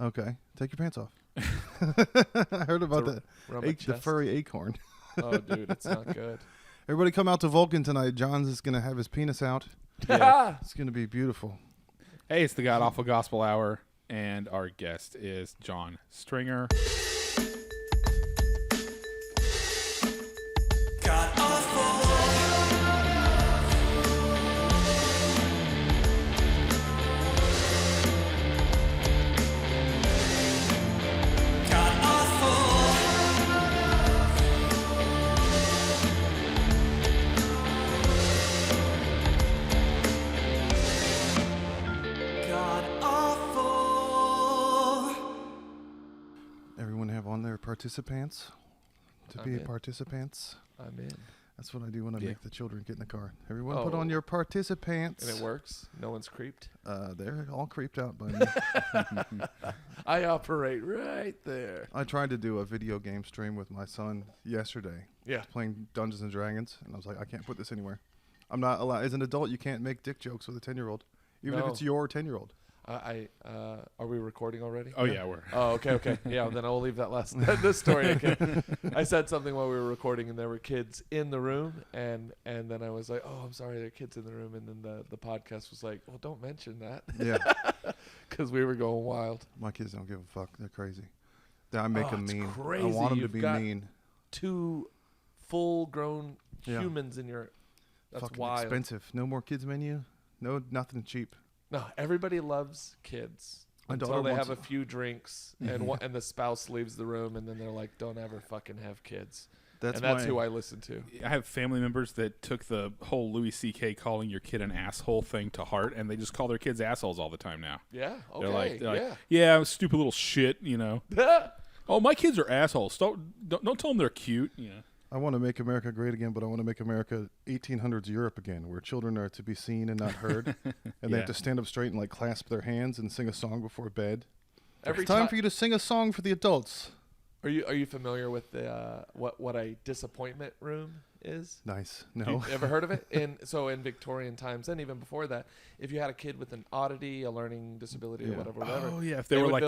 Okay, take your pants off. I heard about that. The furry acorn. Oh, dude, it's not good. Everybody come out to Vulcan tonight. John's is going to have his penis out. Yeah. It's going to be beautiful. Hey, it's the God Awful Gospel Hour, and our guest is Jon Stringer. God awful. God awful. God awful. Everyone have on their participants to I'm be in. participants. I'm in. That's what I do when I Yeah. make the children get in the car. Everyone put on Oh. your participants. And it works? No one's creeped? They're all creeped out by me. I operate right there. I tried to do a video game stream with my son yesterday. Yeah. Playing Dungeons and Dragons, and I was like, I can't put this anywhere. I'm not allowed. As an adult, you can't make dick jokes with a 10-year-old, even if No. it's your 10-year-old. Are we recording already? Oh, yeah, we're. Oh, okay. Yeah, then I'll leave that this story. Okay. I said something while we were recording, and there were kids in the room, and then I was like, "Oh, I'm sorry, there are kids in the room," and then the podcast was like, "Well, don't mention that," Yeah. because we were going wild. My kids don't give a fuck. They're crazy. I make them it's mean. crazy. I want them to You've be got mean. 2 full-grown Yeah. humans in your. That's Fucking wild. expensive. No more kids menu. No, nothing cheap. No, everybody loves kids My until daughter they wants have a few drinks and the spouse leaves the room, and then they're like, "Don't ever fucking have kids." That's who I listen to. I have family members that took the whole Louis C.K. calling your kid an asshole thing to heart, and they just call their kids assholes all the time now. Yeah. Okay. They're like, yeah. yeah, stupid little shit, you know. Oh, my kids are assholes. Don't tell them they're cute, you know. I want to make America great again, but I want to make America 1800s Europe again, where children are to be seen and not heard, and they Yeah. have to stand up straight and like clasp their hands and sing a song before bed. Every It's time for you to sing a song for the adults. Are you familiar with the what a disappointment room is? Nice. You No. ever heard of it? In Victorian times, and even before that, if you had a kid with an oddity, a learning disability, or Yeah. whatever. Oh, yeah, if They they were would like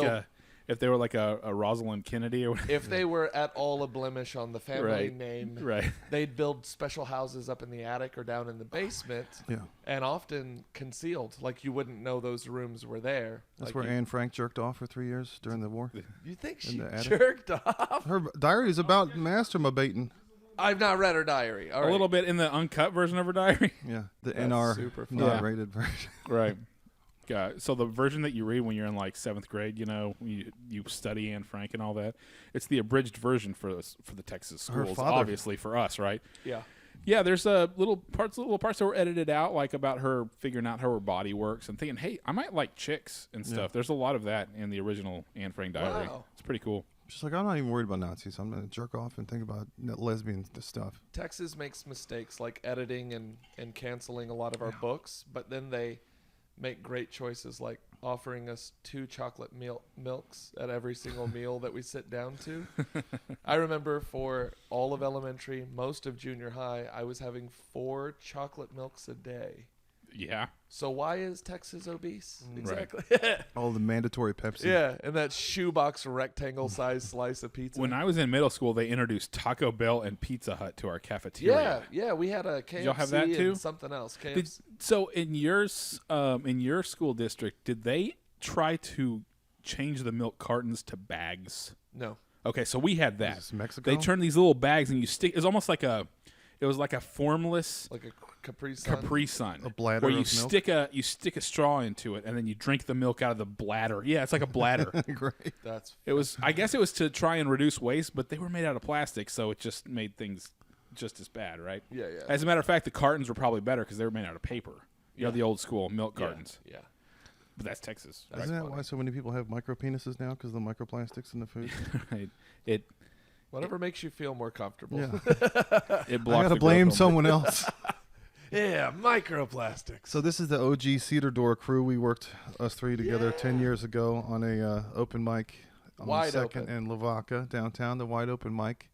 build- a Rosalind Kennedy or whatever. If they were at all a blemish on the family Right. name, Right. they'd build special houses up in the attic or down in the basement, Yeah. and often concealed, like you wouldn't know those rooms were there. That's Like where you, Anne Frank jerked off for 3 years during the war. You think in she the attic. jerked off? Her diary is about masturbating. I've not read her diary. All A right. little bit in the uncut version of her diary. Yeah. The That's NR super fun. not Yeah. rated version. Right. Yeah. So the version that you read when you're in like 7th grade, you know, you study Anne Frank and all that. It's the abridged version for the Texas Her schools, father- obviously for us, right? Yeah. Yeah. There's little parts that were edited out, like about her figuring out how her body works and thinking, hey, I might like chicks and stuff. Yeah. There's a lot of that in the original Anne Frank diary. Wow. It's pretty cool. She's like, I'm not even worried about Nazis. I'm going to jerk off and think about lesbian stuff. Texas makes mistakes like editing and canceling a lot of our books, but then they make great choices like offering us 2 chocolate milks at every single meal that we sit down to. I remember for all of elementary, most of junior high, I was having 4 chocolate milks a day. Yeah. So why is Texas obese? Mm. Exactly. All the mandatory Pepsi. Yeah, and that shoebox rectangle-sized slice of pizza. When I was in middle school, they introduced Taco Bell and Pizza Hut to our cafeteria. yeah, we had a KFC y'all have that too? and something else. So in your school district, did they try to change the milk cartons to bags? No. Okay, so we had that. Is this Mexico? They turned these little bags and you stick. It was like a formless Like a Capri Sun. Capri Sun, A bladder where you of milk? stick a straw into it and then you drink the milk out of the bladder. Yeah, it's like a bladder. Great. That's I guess it was to try and reduce waste, but they were made out of plastic, so it just made things just as bad, right? yeah. As a matter of fact, the cartons were probably better because they were made out of paper. You know, Yeah. the old school milk cartons. Yeah. But that's Texas. That's Isn't that funny. why so many people have micro penises now? Because of the microplastics in the food? Right. It Whatever makes you feel more comfortable. Yeah. it I blocks got the to blame growth someone else. Yeah, microplastics. So this is the OG Cedar Door crew. We worked, us 3 together 10 years ago on a open mic on Wide 2nd open. and Lavaca downtown, the wide open mic.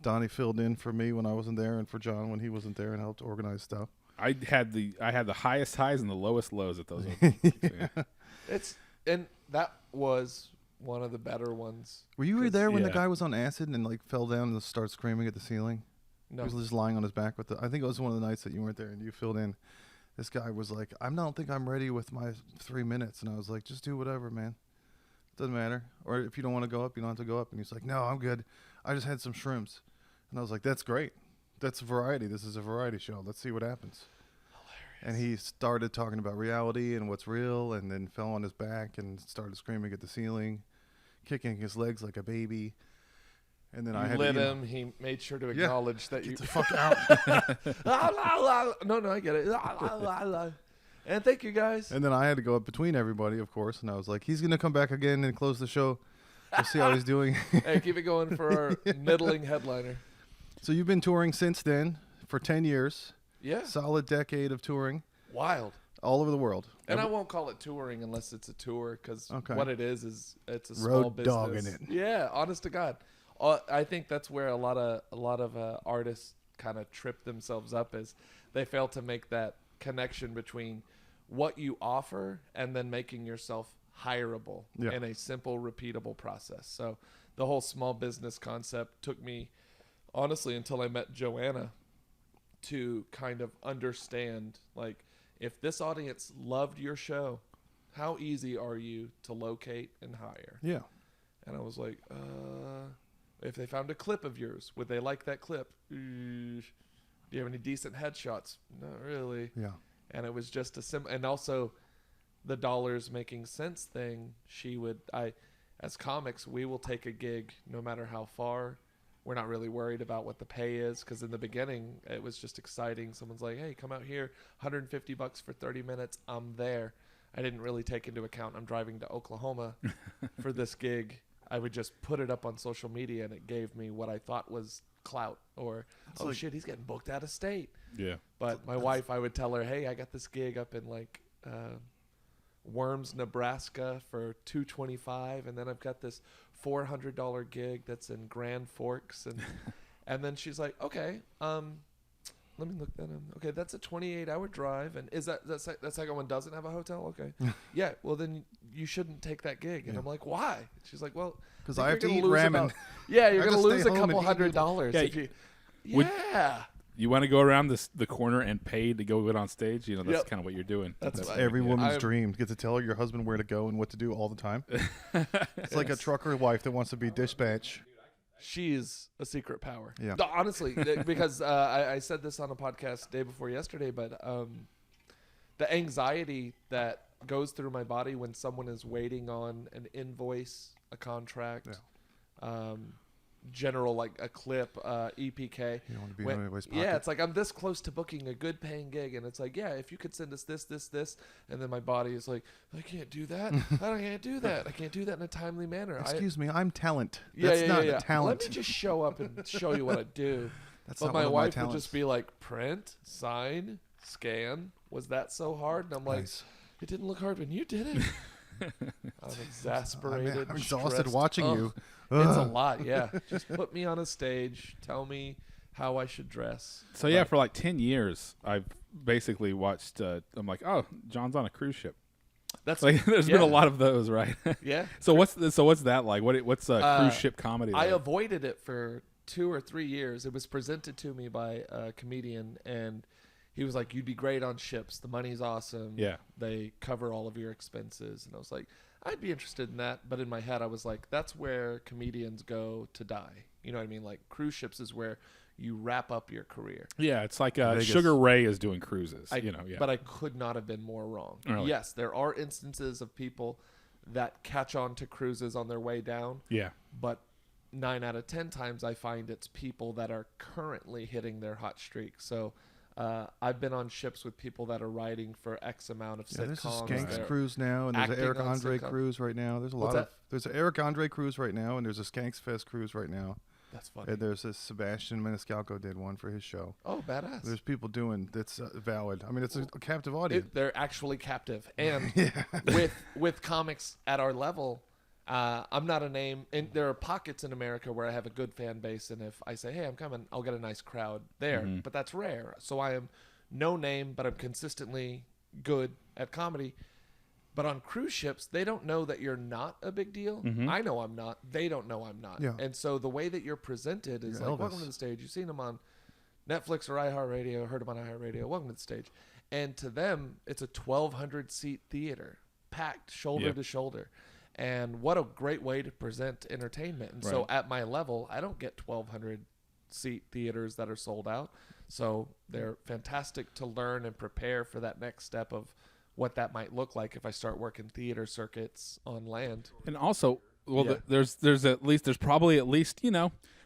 Donnie filled in for me when I wasn't there and for John when he wasn't there and helped organize stuff. I had the highest highs and the lowest lows at those open mics, yeah. And that was one of the better ones. Were you 'Cause- there when the Yeah. guy was on acid and like fell down and started screaming at the ceiling? No. He was just lying on his back with the. I think it was one of the nights that you weren't there and you filled in. This guy was like, "I don't think I'm ready with my 3 minutes," and I was like, "Just do whatever, man. Doesn't matter. Or if you don't want to go up, you don't have to go up." And he's like, "No, I'm good. I just had some shrooms," and I was like, "That's great. That's variety. This is a variety show. Let's see what happens." And he started talking about reality and what's real, and then fell on his back and started screaming at the ceiling, kicking his legs like a baby. And then I You had lit to, him. He made sure to acknowledge that you. Get the fuck out. No, I get it. And thank you guys. And then I had to go up between everybody, of course, and I was like, "He's gonna come back again and close the show. We'll see how he's doing." Hey, keep it going for our middling headliner. So you've been touring since then for 10 years, Yeah, solid decade of touring wild. all over the world. And I won't call it touring unless it's a tour, because Okay. what it is it's a small Road business. dogging it. Yeah, honest to God. I think that's where a lot of artists kind of trip themselves up, is they fail to make that connection between what you offer and then making yourself hireable Yeah. in a simple, repeatable process. So the whole small business concept took me, honestly, until I met Joanna, to kind of understand, like, if this audience loved your show, how easy are you to locate and hire? Yeah. And I was like, if they found a clip of yours, would they like that clip? Do you have any decent headshots? Not really. Yeah. And it was just and also the dollars making sense thing. As comics, we will take a gig no matter how far. We're not really worried about what the pay is, because in the beginning it was just exciting. Someone's like, "Hey, come out here, $150 for 30 minutes." I'm there. I didn't really take into account I'm driving to Oklahoma for this gig. I would just put it up on social media, and it gave me what I thought was clout, or like- shit, he's getting booked out of state. Yeah. But my wife, I would tell her, "Hey, I got this gig up in like Worms, Nebraska for $225, and then I've got this $400 gig that's in Grand Forks," and then she's like, "Okay, let me look that up. Okay, that's a 28-hour drive, and is that second one doesn't have a hotel? Okay, yeah. Well, then you shouldn't take that gig." And Yeah. I'm like, "Why?" She's like, "Well, 'Cause think I have to you're eat gonna lose ramen. yeah, you're I gonna just lose stay a home couple and eat $100 Yeah, if you." would- Yeah. You want to go around the corner and pay to go on stage? You know, that's Yep. kind of what you're doing. That's That's what- Every woman's I'm- dream. Get to tell your husband where to go and what to do all the time. It's like a trucker wife that wants to be dispatch. She's a secret power. Yeah. Honestly, because I said this on a podcast day before yesterday, but the anxiety that goes through my body when someone is waiting on an invoice, a contract, general, like a clip, EPK. You don't want to be When- in anybody's pocket. yeah, it's like I'm this close to booking a good paying gig, and it's like, yeah, if you could send us this, and then my body is like, I can't do that. I can't do that. I can't do that in a timely manner. Excuse me, I'm talent. Yeah, That's yeah, not yeah, yeah. talent. Let me just show up and show you what I do. That's But not my one of wife would talents. just be like, print, sign, scan. Was that so hard? And I'm like, Nice. it didn't look hard when you did it. I'm exasperated. I'm exhausted stressed. watching Ugh. you. It's a Ugh. lot, yeah. Just put me on a stage. Tell me how I should dress. So yeah, But- for like 10 years, I've basically watched. I'm like, oh, John's on a cruise ship. That's Like, there's been a yeah. lot of those, right? Yeah. So what's that like? What's cruise ship comedy I like? avoided it for 2 or 3 years. It was presented to me by a comedian, and he was like, "You'd be great on ships. The money's awesome. Yeah. They cover all of your expenses." And I was like, I'd be interested in that. But in my head, I was like, that's where comedians go to die. You know what I mean? Like, cruise ships is where you wrap up your career. Yeah, it's like Vegas. Sugar Ray is doing cruises. Yeah. But I could not have been more wrong. Really? Yes, there are instances of people that catch on to cruises on their way down. yeah, But 9 out of 10 times I find it's people that are currently hitting their hot streak. So I've been on ships with people that are writing for X amount of Yeah, there's a sitcoms. Skanks They're- cruise now, and there's an acting Eric on Andre sitcom. cruise right now. There's a What's lot of that? there's an Eric Andre cruise right now, and there's a Skanks Fest cruise right now. That's funny. And there's a Sebastian Maniscalco did one for his show. Oh, badass. There's people doing that's valid. I mean, it's a captive audience. They're actually captive. And Yeah. with comics at our level, I'm not a name. And there are pockets in America where I have a good fan base. And if I say, hey, I'm coming, I'll get a nice crowd there. Mm-hmm. But that's rare. So I am no name, but I'm consistently good at comedy. But on cruise ships, they don't know that you're not a big deal. I know I'm not. They don't know I'm not. Yeah. And so the way that you're presented is You're like, Elvis. welcome to the stage. You've seen them on Netflix or iHeartRadio, heard them on iHeartRadio. Welcome to the stage. And to them, it's a 1,200 seat theater, packed shoulder Yep. to shoulder. And what a great way to present entertainment. And so Right. at my level, I don't get 1,200 seat theaters that are sold out. So they're fantastic to learn and prepare for that next step of what that might look like if I start working theater circuits on land. And also, well, Yeah. there's probably at least,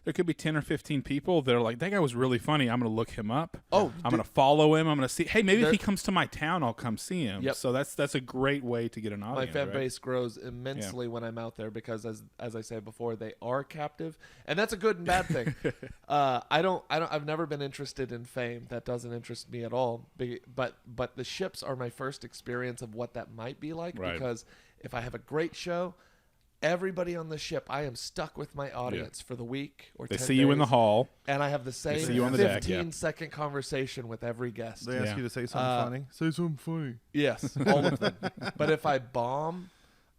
there could be 10 or 15 people that are like, that guy was really funny. I'm going to look him up. Oh, I'm going to follow him. I'm going to see, hey, maybe if There- he comes to my town, I'll come see him. Yep. So that's a great way to get an My audience. fan right? base grows immensely when I'm out there because, as I said before, they are captive, and that's a good and bad thing. I've never been interested in fame. That doesn't interest me at all. But the ships are my first experience of what that might be like. Right. Because if I have a great show, everybody on the ship, I am stuck with my audience for the week or They 10 see you in the days, hall. and I have the same see you on the deck, 15-second conversation with every guest. They ask Yeah. you to say something funny. Say something funny. Yes, all of them. But if I bomb,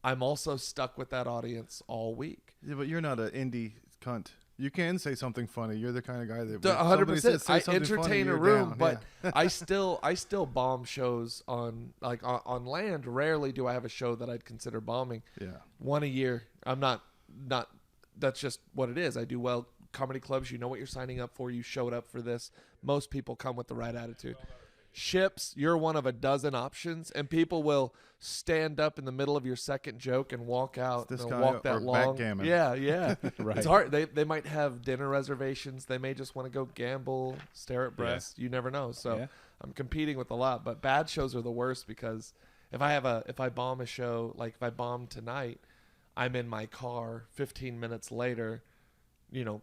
I'm also stuck with that audience all week. Yeah, but you're not an indie cunt. You can say something funny. You're the kind of guy that 100%. I something funny, entertain a you're room, down. but Yeah. I still bomb shows on on land. Rarely do I have a show that I'd consider bombing. Yeah. One a year. I'm not. That's just what it is. I do well. Comedy clubs, you know what you're signing up for. You showed up for this. Most people come with the right attitude. Ships, you're one of a dozen options, and people will stand up in the middle of your second joke and walk out. This and guy walk that or long. backgammon. Yeah. Right. It's hard. They might have dinner reservations. They may just want to go gamble, stare at breasts. You never know. So Yeah. I'm competing with a lot. But bad shows are the worst because if I bomb a show, like if I bomb tonight, I'm in my car 15 minutes later,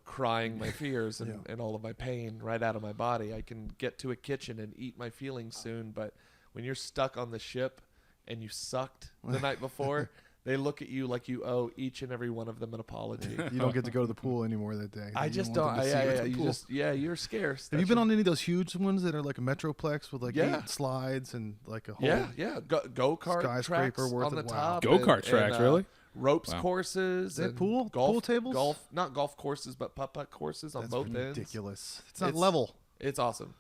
crying my fears and all of my pain right out of my body. I can get to a kitchen and eat my feelings soon, but when you're stuck on the ship and you sucked the night before, they look at you like you owe each and every one of them an apology. You don't get to go to the pool anymore that day. I You just want don't. them to see you at the You pool. just you're scarce. Have you been on any of those huge ones that are like a Metroplex with like Yeah. 8 slides and like a whole Yeah. Go-kart skyscraper tracks worth on the of- wow. top. Go-kart and, tracks, really? Ropes Wow. courses. Is that and pool? Golf, Pool tables? Not golf courses, but putt-putt courses on That's both ends. ridiculous. It's not It's- level. It's awesome.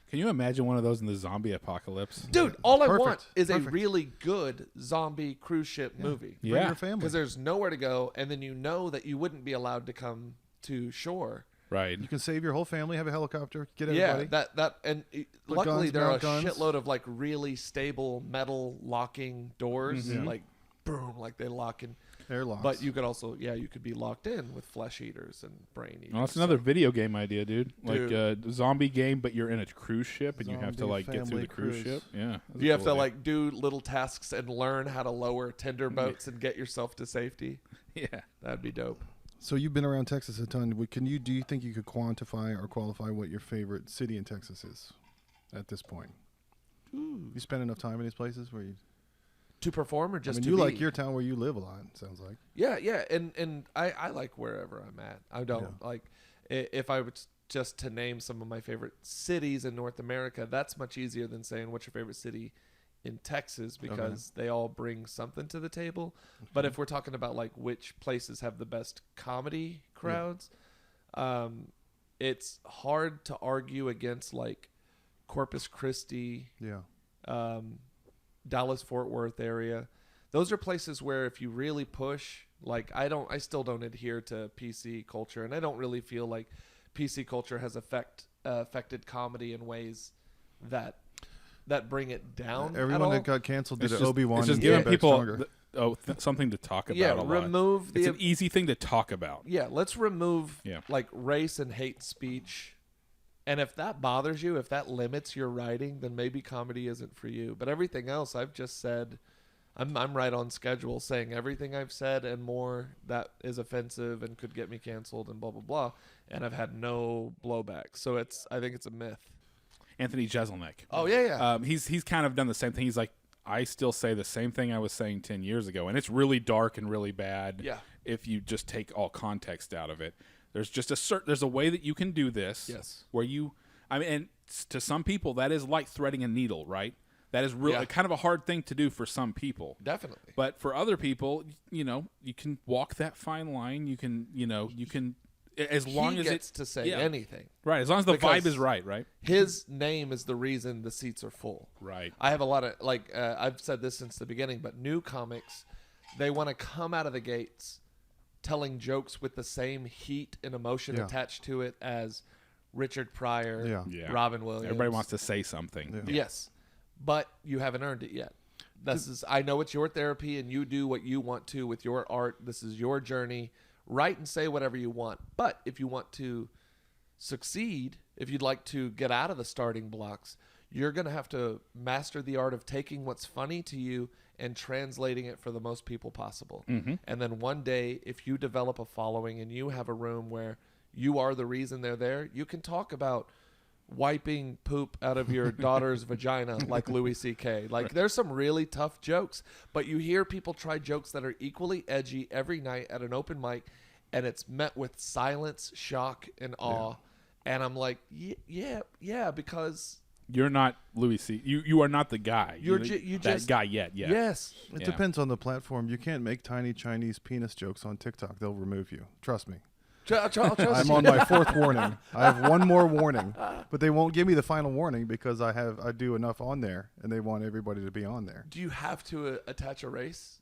Can you imagine one of those in the zombie apocalypse? Dude, all I Perfect. want is a Perfect. really good zombie cruise ship movie. Bring Yeah. your family. Because there's nowhere to go, and then you know that you wouldn't be allowed to come to shore. Right. You can save your whole family, have a helicopter, get Yeah, everybody. luckily guns, there are a mount guns. shitload of like really stable metal locking doors, Mm-hmm. like boom, like they lock in. Airlocks. But you could also, you could be locked in with flesh eaters and brain eaters. Well, that's another video game idea, dude. Like Dude. a zombie game, but you're in a cruise ship and you have to Zombie like get through family the cruise cruise. ship. Yeah. that's a You have cool to idea. like do little tasks and learn how to lower tender boats and get yourself to safety. Yeah. That'd be dope. So you've been around Texas a ton. Do you think you could quantify or qualify what your favorite city in Texas is at this point? You spend enough time in these places where you To perform or just I mean, to you be? like your town where you live a lot, it sounds like. Yeah, and I like wherever I'm at. I don't Yeah. like if I was just to name some of my favorite cities in North America. That's much easier than saying what's your favorite city in Texas because they all bring something to the table. But if we're talking about like which places have the best comedy crowds, it's hard to argue against like Corpus Christi, Yeah. Dallas Fort Worth area. Those are places where if you really push, like I still don't adhere to PC culture, and I don't really feel like PC culture has affected comedy in ways that bring it down. Everyone at all. that got canceled did It's an just, Obi-Wan. it's just and giving came back people stronger. something to talk about Yeah, a lot. remove the It's an easy thing to talk about. yeah. Let's remove Yeah. like race and hate speech. And if that bothers you, if that limits your writing, then maybe comedy isn't for you. But everything else, I've just said, I'm right on schedule, saying everything I've said and more that is offensive and could get me canceled and blah blah blah. And I've had no blowback, so I think it's a myth. Anthony Jeselnik. Oh yeah. He's kind of done the same thing. He's like, I still say the same thing I was saying 10 years ago, and it's really dark and really bad. Yeah. If you just take all context out of it, there's just there's a way that you can do this. Yes. Where and to some people that is like threading a needle, right? That is really Yeah. kind of a hard thing to do for some people. Definitely. But for other people, you can walk that fine line. You can, as long he as gets to say yeah. anything. Right, as long as the Because vibe is right? His name is the reason the seats are full. Right. I have a lot of I've said this since the beginning, but new comics, they want to come out of the gates telling jokes with the same heat and emotion Yeah. attached to it as Richard Pryor, Yeah. Yeah. Robin Williams. Everybody wants to say something. Yeah. Yes, but you haven't earned it yet. I know it's your therapy, and you do what you want to with your art. This is your journey. Write and say whatever you want. But if you want to succeed, if you'd like to get out of the starting blocks, you're going to have to master the art of taking what's funny to you and translating it for the most people possible. Mm-hmm. And then one day, if you develop a following and you have a room where you are the reason they're there, you can talk about wiping poop out of your daughter's vagina like Louis C.K. Like, there's some really tough jokes, but you hear people try jokes that are equally edgy every night at an open mic, and it's met with silence, shock, and awe. And I'm like, yeah, because You're not Louis C. You are not the guy. you that just guy yet. Yeah. Yes, It Yeah. depends on the platform. You can't make tiny Chinese penis jokes on TikTok. They'll remove you. Trust me. Trust I'm you. on my 4th warning. I have one more warning, but they won't give me the final warning because I do enough on there, and they want everybody to be on there. Do you have to attach a race?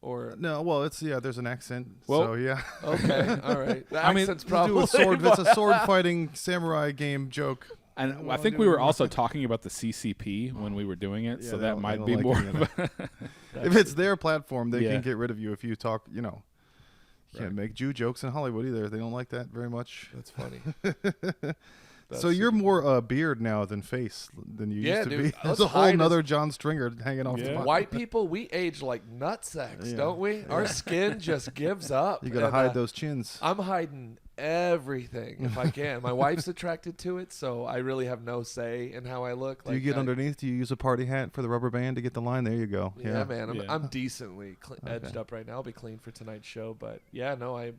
Or No, well, there's an accent, Well- so yeah. okay, all right. The I mean, accent's Do probably a sword. It's a sword fighting samurai game joke. And Well, I think dude. we were also talking about the CCP when we were doing it, Yeah, so they that don't- might they be don't more. like Of a, If it's their platform, they Yeah. can get rid of you if you talk. You can't make Jew jokes in Hollywood either. They don't like that very much. That's funny. So you're more beard now than face than you Yeah, used to dude, be. let's There's a whole hide nother Jon Stringer hanging off the Yeah. bottom. White people, we age like nutsacks, Yeah. don't we? Our skin just gives up. You gotta And, hide those chins. I'm hiding everything if I can. My wife's attracted to it, so I really have no say in how I look. Do you get underneath? Do you use a party hat for the rubber band to get the line? There you go. Yeah, man. I'm, Yeah. I'm decently edged Okay. up right now. I'll be clean for tonight's show, but yeah, no, I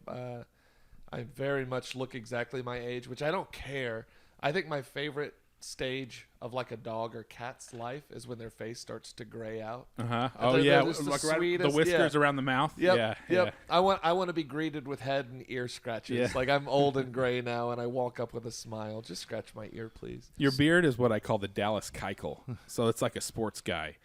very much look exactly my age, which I don't care. I think my favorite stage of like a dog or cat's life is when their face starts to gray out. uh-huh. And Oh they're yeah, just the like right, the sweetest- whiskers yeah. around the mouth. Yep. Yeah. Yep. I want to be greeted with head and ear scratches. Yeah. Like, I'm old and gray now, and I walk up with a smile. Just scratch my ear, please. Your beard is what I call the Dallas Keuchel. So it's like a sports guy.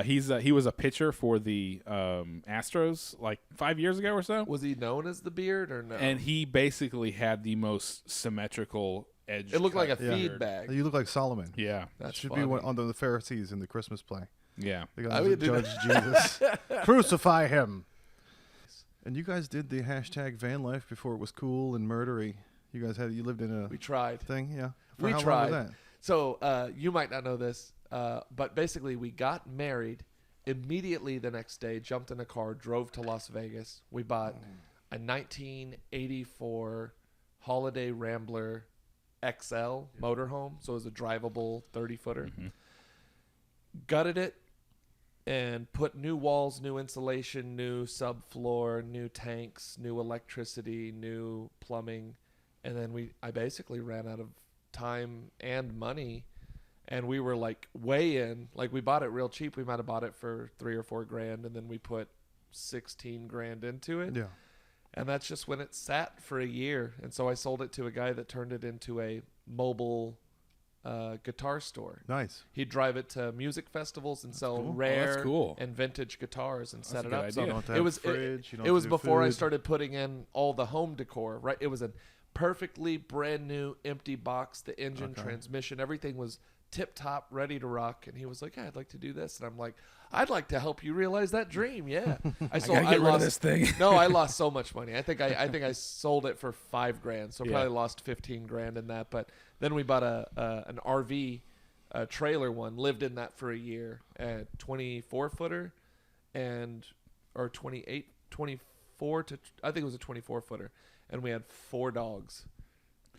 He was a pitcher for the Astros like 5 years ago or so, Was he known as the beard or no? and he basically had the most symmetrical edge. It looked like a cut feed beard. bag. You look like Solomon. Yeah, That's Should funny. be one on the Pharisees in the Christmas play. yeah. They got I to would do judge Jesus. Crucify him. And you guys did the hashtag van life before it was cool and murdery. You lived in a We tried. thing, yeah. For We how tried. long was that? So you might not know this, but basically we got married immediately the next day, jumped in a car, drove to Las Vegas. We bought a 1984 Holiday Rambler XL motorhome, so it was a drivable 30-footer. Gutted it and put new walls, new insulation, new subfloor, new tanks, new electricity, new plumbing, and then I basically ran out of time and money, and we were like way in. Like, we bought it real cheap. We might have bought it for $3 or $4 grand, and then we put 16 grand into it. Yeah. And that's just when it sat for a year. And so I sold it to a guy that turned it into a mobile guitar store. Nice. He'd drive it to music festivals and sell cool. rare that's cool. and vintage guitars and set a it good up. idea. So You don't have to it have was a fridge, you don't it have was to do before I food. started putting in all the home decor. Right, it was a perfectly brand new empty box. The engine, Okay. transmission, everything was tip top, ready to rock. And he was like, "Yeah, I'd like to do this." And I'm like, "I'd like to help you realize that dream." Yeah, I gotta get rid of this thing. No, I lost so much money. I think I sold it for $5 grand, so Yeah. probably lost 15 grand in that. But then we bought an RV, a trailer one, lived in that for a year, a 24-footer, or 24 to I think it was a 24-footer, and we had 4 dogs.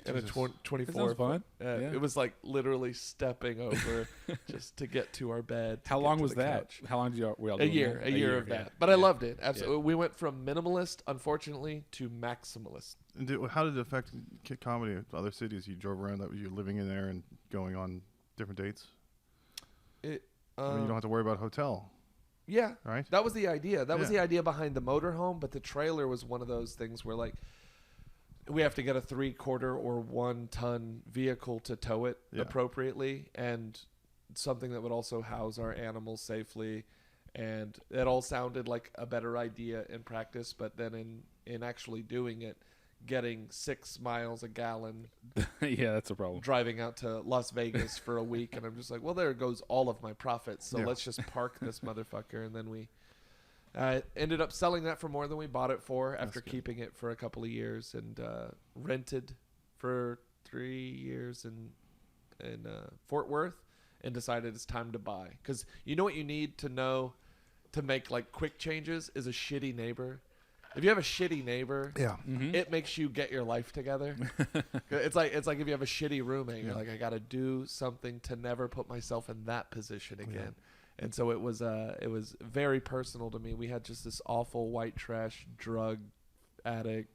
And a Jesus. 24. That sounds fun. Yeah. It was like literally stepping over just to get to our bed. to How get long to was the that? couch. How long did we all A doing year, that? a year of yeah. that. But I Yeah. loved it. Absolutely. We went from minimalist, unfortunately, to maximalist. And how did it affect comedy in other cities? You drove around, that you living in there and going on different dates? It. I mean, you don't have to worry about hotel, Yeah, right? that was the idea. That was Yeah. the idea behind the motorhome. But the trailer was one of those things where like we have to get a 3/4 or 1 ton vehicle to tow it Yeah. appropriately, and something that would also house our animals safely. And it all sounded like a better idea in practice, but then in actually doing it, getting 6 miles a gallon Yeah, that's a problem. driving out to Las Vegas for a week, and I'm just like, well, there goes all of my profits. So Yeah. let's just park this motherfucker, and then we ended up selling that for more than we bought it for after good. keeping it for a couple of years, and rented for 3 years in Fort Worth, and decided it's time to buy. Because you know what you need to know to make like quick changes is a shitty neighbor. If you have a shitty neighbor, Yeah. it makes you get your life together. it's like if you have a shitty roommate, you're Yeah. like, I got to do something to never put myself in that position again. And so it was very personal to me. We had just this awful white trash drug addict.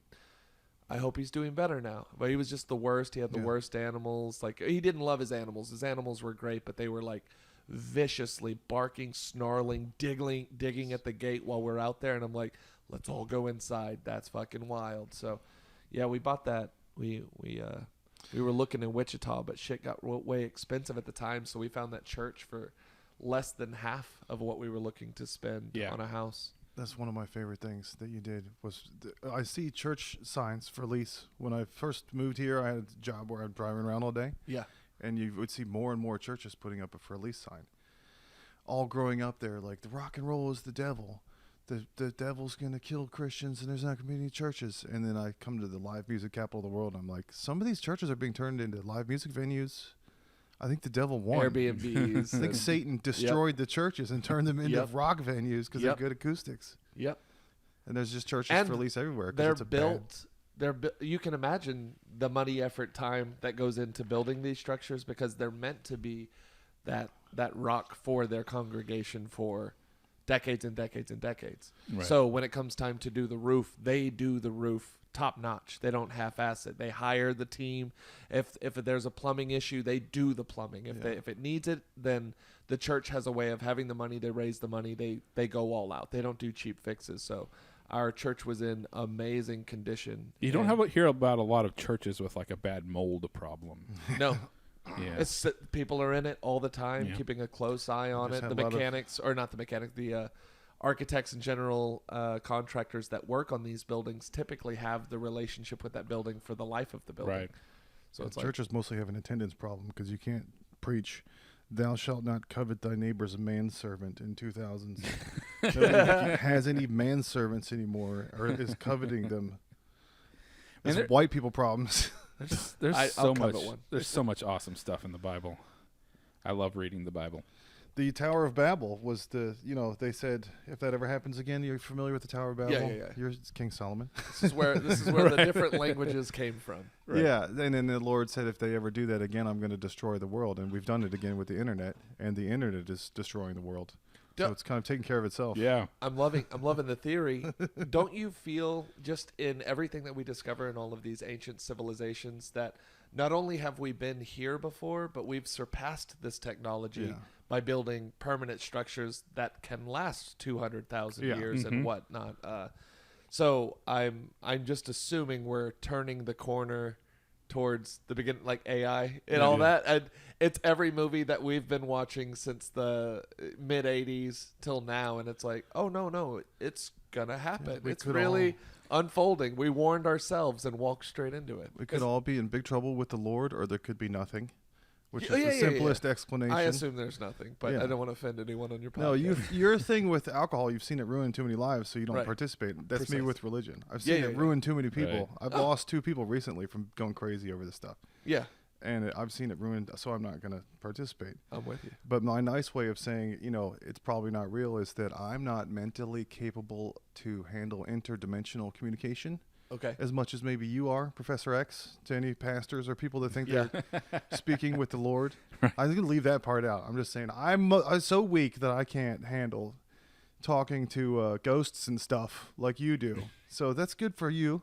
I hope he's doing better now. But he was just the worst. He had the Yeah. worst animals. Like, he didn't love his animals. His animals were great, but they were like viciously barking, snarling, digging at the gate while we're out there. And I'm like, let's all go inside. That's fucking wild. So, yeah, we bought that. We were looking in Wichita, but shit got way expensive at the time. So we found that church for less than half of what we were looking to spend Yeah. on a house. That's one of my favorite things that you did was I see church signs for lease. When I first moved here, I had a job where I'm driving around all day, Yeah. and you would see more and more churches putting up a for lease sign. All growing up there, like the rock and roll is the devil. The devil's going to kill Christians, and there's not going to be any churches. And then I come to the live music capital of the world, and I'm like, some of these churches are being turned into live music venues. I think the devil won. Airbnbs. I think and- Satan destroyed the churches and turned them into Yep. rock venues because Yep. they're good acoustics. Yep. And there's just churches And for lease everywhere. 'Cause They're it's a built. You can imagine the money, effort, time that goes into building these structures because they're meant to be that rock for their congregation for decades and decades and decades. Right. So when it comes time to do the roof, they do the roof top notch. They don't half-ass it. They hire the team. If there's a plumbing issue, they do the plumbing. If it needs it, then the church has a way of having the money. They raise the money. They go all out. They don't do cheap fixes. So our church was in amazing condition. You don't And- hear about a lot of churches with like a bad mold problem. no. Yeah. It's people are in it all the time, Yeah. keeping a close eye on just it. had The a lot of- mechanics, or not the mechanic, the architects and general contractors that work on these buildings typically have the relationship with that building for the life of the building. Right. So it's like, churches mostly have an attendance problem because you can't preach, "Thou shalt not covet thy neighbor's manservant" in 2000s. Nobody has any manservants anymore or is coveting them. And It's there- white people problems. There's I'll so covet much. one. There's so much awesome stuff in the Bible. I love reading the Bible. The Tower of Babel was they said, if that ever happens again, you're familiar with the Tower of Babel? Yeah. You're King Solomon. this is where the different languages came from. Right. Yeah, and then the Lord said, if they ever do that again, I'm going to destroy the world. And we've done it again with the internet, and the internet is destroying the world. So Yeah. it's kind of taking care of itself. Yeah. I'm loving the theory. Don't you feel just in everything that we discover in all of these ancient civilizations that not only have we been here before, but we've surpassed this technology Yeah. by building permanent structures that can last 200,000 Yeah. years and whatnot. So I'm just assuming we're turning the corner towards the beginning, like AI and all that. And it's every movie that we've been watching since the mid 80s till now. And it's like, oh, no, it's going to happen. we It's could really unfolding. We warned ourselves and walked straight into it. We could all be in big trouble with the Lord, or there could be nothing, which Yeah, is yeah, the yeah, yeah. simplest explanation. I assume there's nothing, but Yeah. I don't want to offend anyone on your podcast. No, your thing with alcohol, you've seen it ruin too many lives, so you don't Right. participate. That's Precisely. me with religion. I've Yeah, seen yeah, it yeah. ruin too many people. Right. I've lost 2 people recently from going crazy over this stuff. Yeah, And I've seen it ruined, so I'm not going to participate. I'm with you. But my nice way of saying, it's probably not real is that I'm not mentally capable to handle interdimensional communication Okay. as much as maybe you are, Professor X, to any pastors or people that think Yeah. they're speaking with the Lord. I'm going to leave that part out. I'm just saying I'm so weak that I can't handle talking to ghosts and stuff like you do. So that's good for you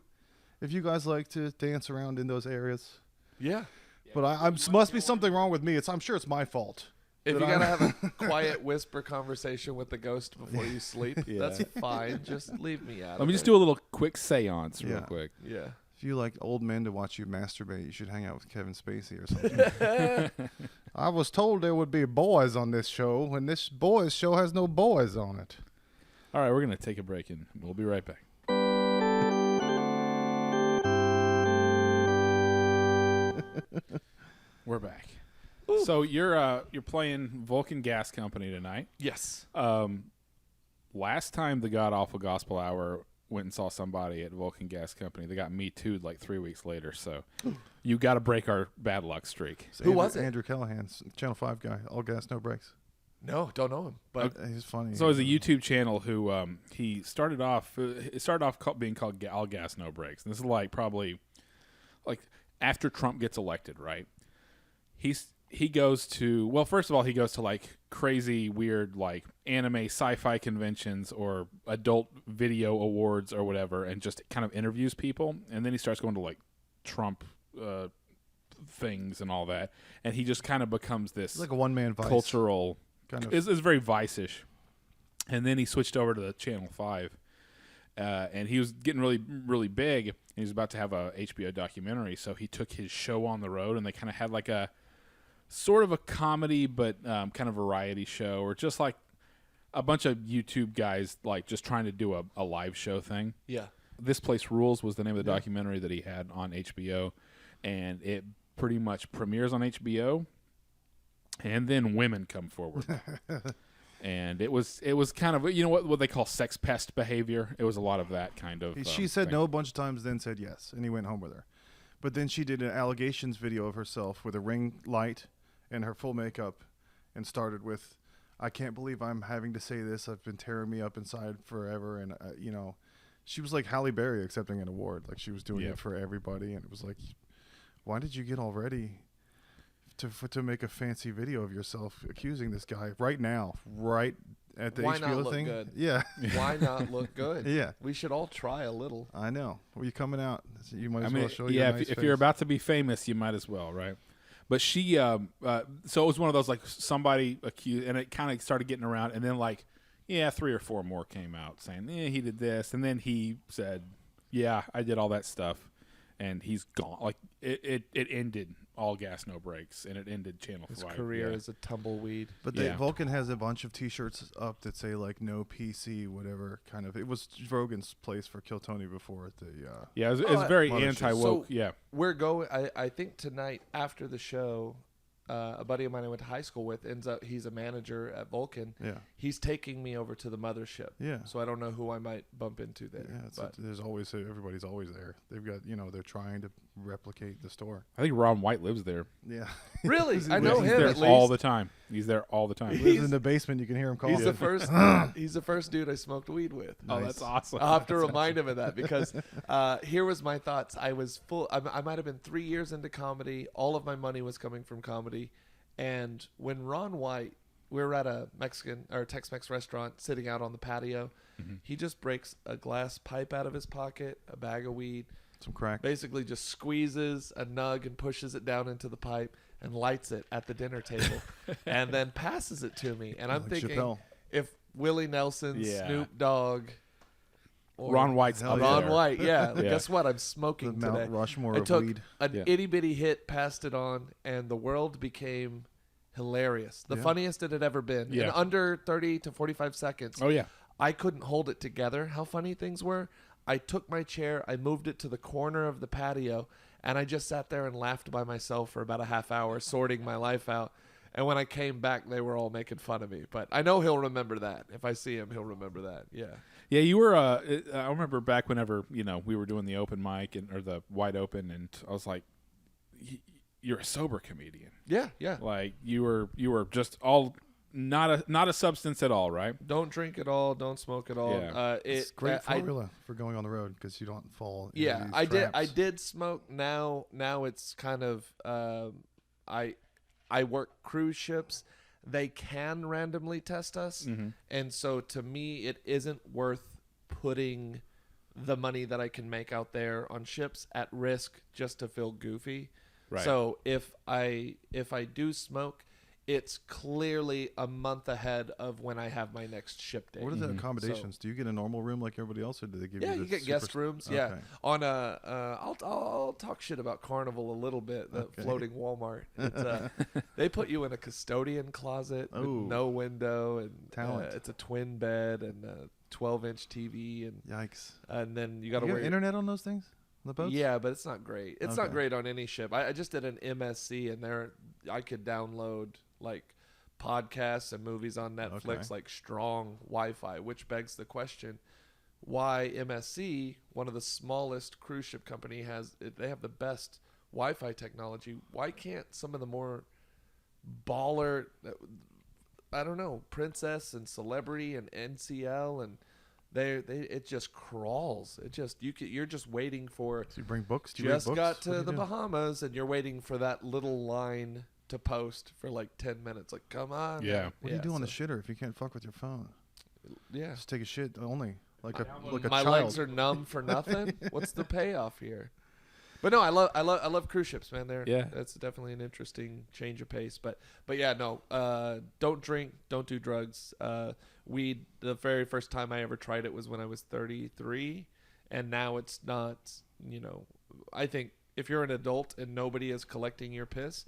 if you guys like to dance around in those areas. Yeah. But I must be something wrong with me. I'm sure it's my fault. If That you gotta I'm- have a quiet whisper conversation with the ghost before you sleep, Yeah. that's fine. Just leave me out. Let me just do a little quick seance real Yeah. quick. Yeah. If you like old men to watch you masturbate, you should hang out with Kevin Spacey or something. I was told there would be boys on this show, and this boys show has no boys on it. All right, we're going to take a break, and we'll be right back. We're back. So you're playing Vulcan Gas Company tonight. Yes. Last time the God Awful Gospel Hour went and saw somebody at Vulcan Gas Company, they got Me Too'd like 3 weeks later. So you got to break our bad luck streak. It's Who was it? Andrew Callahan, Channel 5 guy, all gas, no brakes. No, don't know him. But He's funny. So it's a YouTube channel who he started off. It started off being called All Gas No Brakes. And this is like probably like after Trump gets elected, right? He goes to, well, first of all, he goes to like crazy, weird, like anime sci-fi conventions or adult video awards or whatever, and just kind of interviews people. And then he starts going to like Trump things and all that. And he just kind of becomes this It's like a one-man Vice. cultural, Kind of. it's very Vice-ish. And then he switched over to the Channel 5. And he was getting really, really big. And he was about to have a HBO documentary. So he took his show on the road, and they kind of had like a sort of a comedy, but kind of variety show, or just like a bunch of YouTube guys like just trying to do a live show thing. yeah. This Place Rules was the name of the documentary that he had on HBO, and it pretty much premieres on HBO, and then women come forward. And it was kind of, you know what they call sex pest behavior. It was a lot of that kind of. She said thing. no a bunch of times, then said yes, and he went home with her. But then she did an allegations video of herself with a ring light and her full makeup, and started with, "I can't believe I'm having to say this. I've been tearing me up inside forever." And you know, she was like Halle Berry accepting an award. Like she was doing Yeah. it for everybody, and it was like, why did you get all ready to make a fancy video of yourself accusing this guy right now, right at the Why HBO not look thing? good? Yeah, Why not look good? Yeah. We should all try a little. I know. Well, you coming out? You might I as mean, well show yeah, your nice if you're face. about to be famous, you might as well, right? But she, so it was one of those like somebody accused, and it kind of started getting around, and then like, yeah, 3 or 4 more came out saying, yeah, he did this, and then he said, yeah, I did all that stuff, and he's gone. Like it ended All Gas No Brakes, and it ended Channel His 5. career yeah. as a tumbleweed. But Yeah. Vulcan has a bunch of T-shirts up that say like "No PC," whatever kind of. It was Rogan's place for Kill Tony before at the. Yeah, it was Oh, very mothership. anti-woke. So- yeah. We're going. I think tonight after the show, a buddy of mine I went to high school with ends up. He's a manager at Vulcan. Yeah. He's taking me over to the mothership. Yeah. So I don't know who I might bump into there. Yeah, but there's always everybody's always there. They've got they're trying to replicate the store. I think Ron White lives there. Yeah, really, I Yeah, know He's him there at all least. the time. He's there all the time. he lives in the basement. You can hear him calling. He's the first. He's the first dude I smoked weed with. Oh, Nice. that's awesome. I'll have to remind him of that because here was my thoughts. I was full. I might have been 3 years into comedy. All of my money was coming from comedy. And when Ron White, we were at a Mexican or Tex-Mex restaurant sitting out on the patio, he just breaks a glass pipe out of his pocket, a bag of weed, Some crack. basically just squeezes a nug and pushes it down into the pipe and lights it at the dinner table and then passes it to me. And I'm Like thinking Chappelle. if Willie Nelson, Yeah. Snoop Dogg, or Ron White's Hell up yeah. Ron there. White, yeah. Yeah. Guess what? I'm The smoking Mount today. Rushmore I of took weed. an Yeah. itty bitty hit, passed it on, and the world became hilarious. The Yeah. funniest it had ever been. Yeah. In under 30 to 45 seconds, Oh yeah. I couldn't hold it together how funny things were. I took my chair, I moved it to the corner of the patio, and I just sat there and laughed by myself for about a half hour, sorting my life out. And when I came back, they were all making fun of me. But I know he'll remember that. If I see him, he'll remember that. Yeah. Yeah, you were. I remember back whenever we were doing the open mic or the wide open, and I was like, "You're a sober comedian. Yeah, yeah. Like you were just all not a substance at all, right?" Don't drink at all. Don't smoke at all. Yeah. It's great I- formula for going on the road because you don't fall. into Yeah, these I did. I traps. did smoke. Now it's kind of. I work cruise ships. They can randomly test us, and so to me, it isn't worth putting the money that I can make out there on ships at risk just to feel goofy. Right. So if I do smoke, it's clearly a month ahead of when I have my next ship date. What are the accommodations? Do you get a normal room like everybody else, or do they give Yeah, you? you get guest rooms. Okay. Yeah, on I'll talk shit about Carnival a little bit. The floating Walmart. It's, they put you in a custodian closet with Ooh. no window, and Talent. it's a twin bed and a 12-inch TV, Yikes! and then you got to You wear got internet on those things? On the boats? Yeah, but it's not great. It's not Okay. great on any ship. I just did an MSC, and there I could download like podcasts and movies on Netflix, Okay. like strong Wi-Fi, which begs the question: why MSC, one of the smallest cruise ship company, they have the best Wi-Fi technology? Why can't some of the more baller, I don't know, Princess and Celebrity and NCL and it just crawls. You're just waiting for. Do you bring books? Do you read Just books? got What do to you the do? Bahamas, and you're waiting for that little line to post for like 10 minutes. Like, come on. Yeah. man. What do you do on the so- shitter if you can't fuck with your phone? Yeah. Just take a shit only, like a My child. legs are numb for nothing. What's the payoff here? But no, I love cruise ships, man. Yeah. That's definitely an interesting change of pace. But yeah, no. Don't drink. Don't do drugs. Weed. The very first time I ever tried it was when I was 33, and now it's not. I think if you're an adult and nobody is collecting your piss,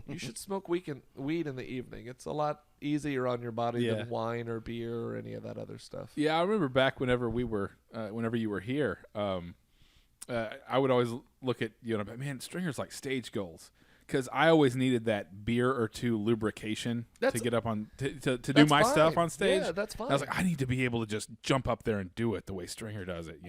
you should smoke weed in the evening. It's a lot easier on your body Yeah. than wine or beer or any of that other stuff. Yeah, I remember back whenever you were here, I would always look at you and I'm like, man, Stringer's like stage goals. Because I always needed that beer or two lubrication to get up on to do That's my stuff fine. on stage. Yeah, that's fine. I was like, I need to be able to just jump up there and do it the way Stringer does it,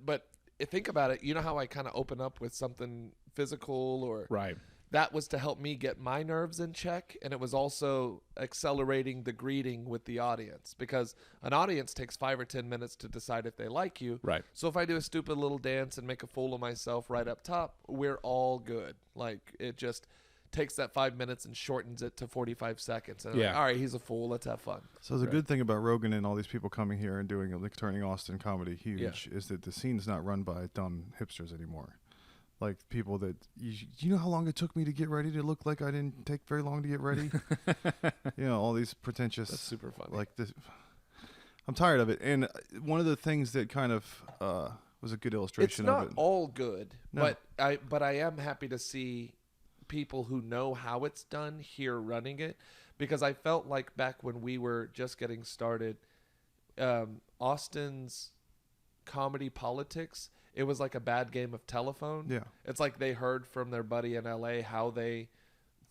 But think about it. You know how I kind of open up with something physical, or Right. that was to help me get my nerves in check, and it was also accelerating the greeting with the audience, because an audience takes 5 or 10 minutes to decide if they like you. Right. So if I do a stupid little dance and make a fool of myself right up top, we're all good. Like, it just takes that 5 minutes and shortens it to 45 seconds. And I'm like, Yeah. all right, he's a fool. Let's have fun. So the good thing about Rogan and all these people coming here and doing like turning Austin comedy huge is that the scene's not run by dumb hipsters anymore. Like people that you know how long it took me to get ready to look like I didn't take very long to get ready. All these pretentious. That's super funny. Like this, I'm tired of it. And one of the things that kind of was a good It's illustration not of it. all good, No. but I am happy to see people who know how it's done here running it, because I felt like back when we were just getting started, Austin's comedy politics, it was like a bad game of telephone. Yeah. It's like they heard from their buddy in LA how they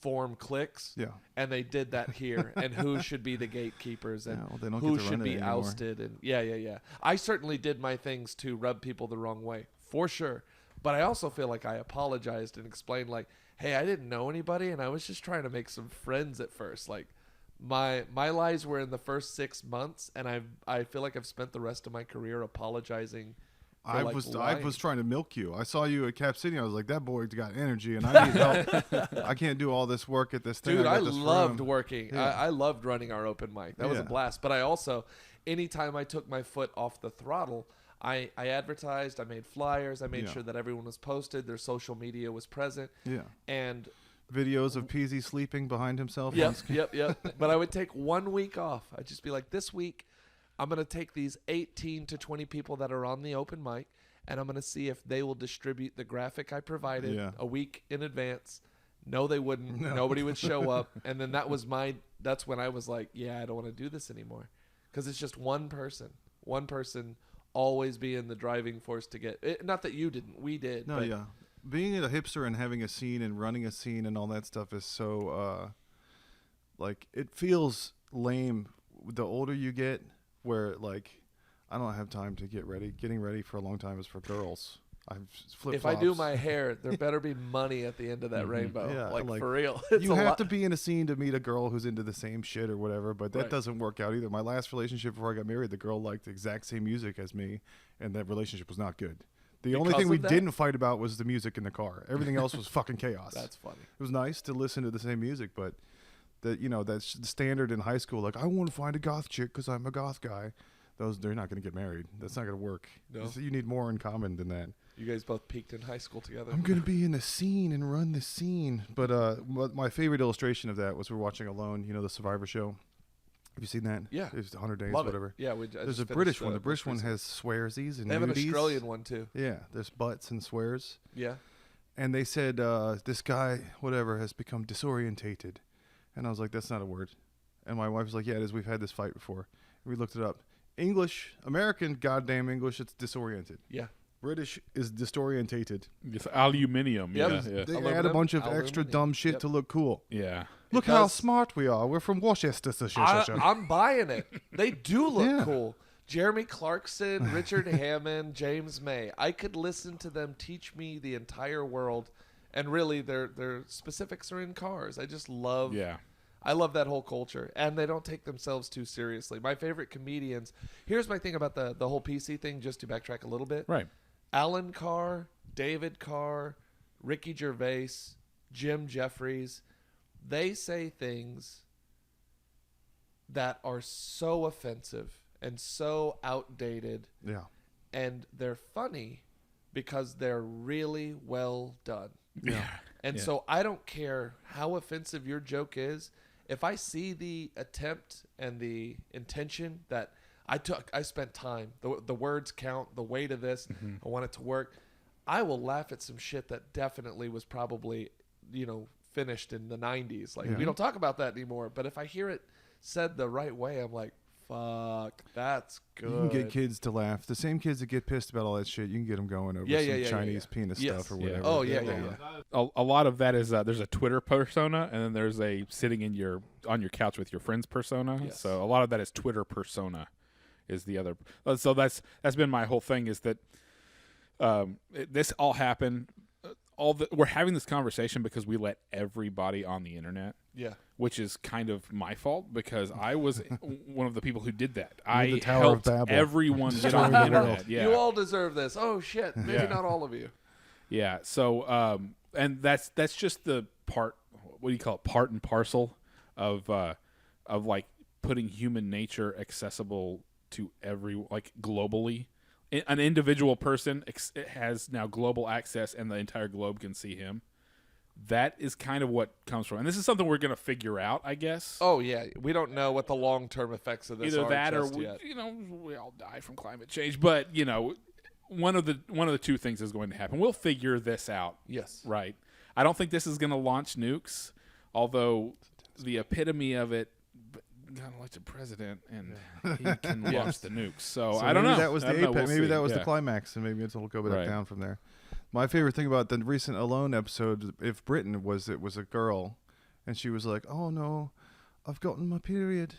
form cliques. Yeah. And they did that here, and who should be the gatekeepers, and Yeah, well, they don't who get to should run it be anymore. ousted. And yeah. I certainly did my things to rub people the wrong way, for sure. But I also feel like I apologized and explained, like, hey, I didn't know anybody, and I was just trying to make some friends at first. Like, my lies were in the first 6 months, and I feel like I've spent the rest of my career apologizing. for, I like, was lying. trying to milk you. I saw you at Cap City. I was like, that boy's got energy, and I need help. I can't do all this work at this thing. Dude, I got this loved room. working. Yeah. I loved running our open mic. That was a Yeah. blast. But I also, anytime I took my foot off the throttle, I advertised, I made flyers, I made Yeah. sure that everyone was posted, their social media was present. Yeah. And Videos of Peasy sleeping behind himself. on yep, screen. yep. But I would take 1 week off. I'd just be like, this week, I'm going to take these 18 to 20 people that are on the open mic, and I'm going to see if they will distribute the graphic I provided Yeah. a week in advance. No, they wouldn't. No. Nobody would show up. And then that's when I was like, yeah, I don't want to do this anymore. Because it's just one person always being the driving force to get it. Not that you didn't, we did. No, but yeah. Being a hipster and having a scene and running a scene and all that stuff is so, like, it feels lame the older you get, where, like, I don't have time to get ready. Getting ready for a long time is for girls. I've flip if I do my hair, there better be money at the end of that rainbow. Yeah, like, like, for real. It's you a have lot. to be in a scene to meet a girl who's into the same shit or whatever, but that Right. doesn't work out either. My last relationship before I got married, the girl liked the exact same music as me, and that relationship was not good. The only Because thing we of that? didn't fight about was the music in the car. Everything else was fucking chaos. That's funny. It was nice to listen to the same music, but that's the standard in high school. Like, I want to find a goth chick because I'm a goth guy. they're not going to get married. That's not going to work. No. So you need more in common than that. You guys both peaked in high school together. I'm going to be in a scene and run the scene. But my favorite illustration of that was we're watching Alone, the Survivor show. Have you seen that? Yeah. It's 100 Days, Love whatever. it. Yeah, There's a British one. The British one has swearsies and They have an nudies. Australian one too. Yeah, there's butts and swears. Yeah. And they said, this guy, whatever, has become disorientated. And I was like, that's not a word. And my wife was like, yeah, it is. We've had this fight before. And we looked it up. English, American, goddamn English, it's disoriented. Yeah. British is disorientated. It's aluminium. Yep. Yeah. They Aluminum, add a bunch of extra aluminum. dumb shit Yep. to look cool. Yeah. Look It how does. smart we are. We're from Worcester. I'm buying it. They do look Yeah. cool. Jeremy Clarkson, Richard Hammond, James May. I could listen to them teach me the entire world, and really, their specifics are in cars. I just love. Yeah. I love that whole culture, and they don't take themselves too seriously. My favorite comedians. Here's my thing about the whole PC thing. Just to backtrack a little bit. Right. Alan Carr, David Carr, Ricky Gervais, Jim Jeffries, they say things that are so offensive and so outdated, Yeah. and they're funny because they're really well done. Yeah. And Yeah. so I don't care how offensive your joke is. If I see the attempt and the intention that I spent time, the words count, the weight of this, I want it to work, I will laugh at some shit that definitely was probably, finished in the 90s. Like, Yeah. we don't talk about that anymore. But if I hear it said the right way, I'm like, fuck, that's good. You can get kids to laugh. The same kids that get pissed about all that shit, you can get them going over some Chinese penis Yes. stuff or Yeah. whatever. Oh, yeah. A lot of that is there's a Twitter persona, and then there's a sitting on your couch with your friends persona. Yes. So a lot of that is Twitter persona, is the other. So that's been my whole thing, is that this all happened. We're having this conversation because we let everybody on the internet. Yeah. Which is kind of my fault, because I was one of the people who did that. the I Tower of helped Babel. everyone get on the Destroying the world. internet. Yeah. You all deserve this. Oh, shit. Maybe Yeah. not all of you. Yeah. So, and that's just the part. What do you call it? Part and parcel of like putting human nature accessible to globally. An individual person has now global access, and the entire globe can see him. That is kind of what comes from, and this is something we're going to figure out, I guess. Oh, yeah. We don't know what the long-term effects of this Either are that, or just yet. we all die from climate change. But one of the two things is going to happen. We'll figure this out. Yes. Right. I don't think this is going to launch nukes, although the epitome of it got elected president, and he can launch the nukes. So I don't know. That was the I don't know. apex. We'll Maybe see. that was the Yeah. climax, and maybe it'll go back Right. down from there. My favorite thing about the recent Alone episode, if Britain, was it was a girl, and she was like, "Oh no, I've gotten my period,"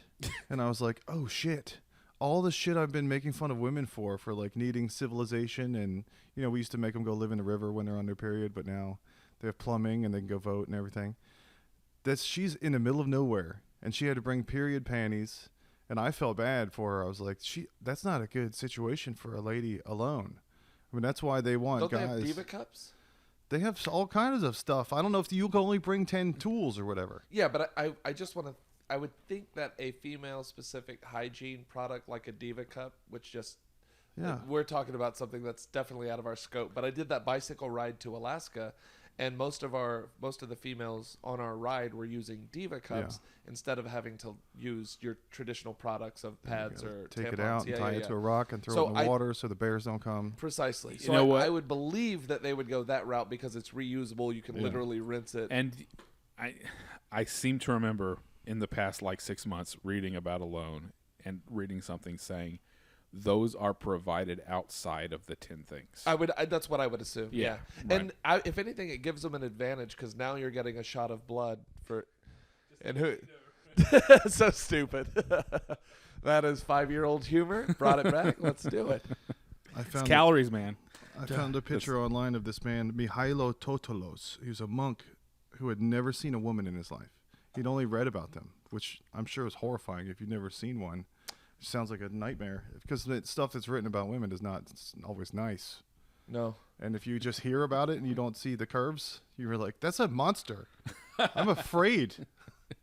and I was like, "Oh shit." All the shit I've been making fun of women for like needing civilization, and we used to make them go live in the river when they're on their period, but now they have plumbing and they can go vote and everything. She's in the middle of nowhere, and she had to bring period panties, and I felt bad for her. I was like, that's not a good situation for a lady alone. I mean, that's why they want Don't guys. they have Diva Cups? They have all kinds of stuff. I don't know if you can only bring 10 tools or whatever. Yeah, but I just want to... I would think that a female-specific hygiene product like a Diva Cup, which just... Yeah. We're talking about something that's definitely out of our scope. But I did that bicycle ride to Alaska, and most of the females on our ride were using Diva Cups instead of having to use your traditional products of pads or Take tampons. it out and Yeah, tie yeah, it yeah. to a rock and throw So it in the water so the bears don't come. Precisely. You So know what? I would believe that they would go that route because it's reusable. You can literally rinse it. And I seem to remember in the past 6 months reading about Alone and reading something saying those are provided outside of the 10 things. That's what I would assume. Yeah. right. And if anything, it gives them an advantage because now you're getting a shot of blood for. And who? So stupid. That is 5-year-old humor. Brought it back. Let's do it. I It's found calories, man. I found a picture online of this man, Mihailo Totolos. He was a monk who had never seen a woman in his life. He'd only read about them, which I'm sure is horrifying if you've never seen one. It sounds like a nightmare because the stuff that's written about women is not always nice. No. And if you just hear about it and you don't see the curves, you're like, that's a monster. I'm afraid.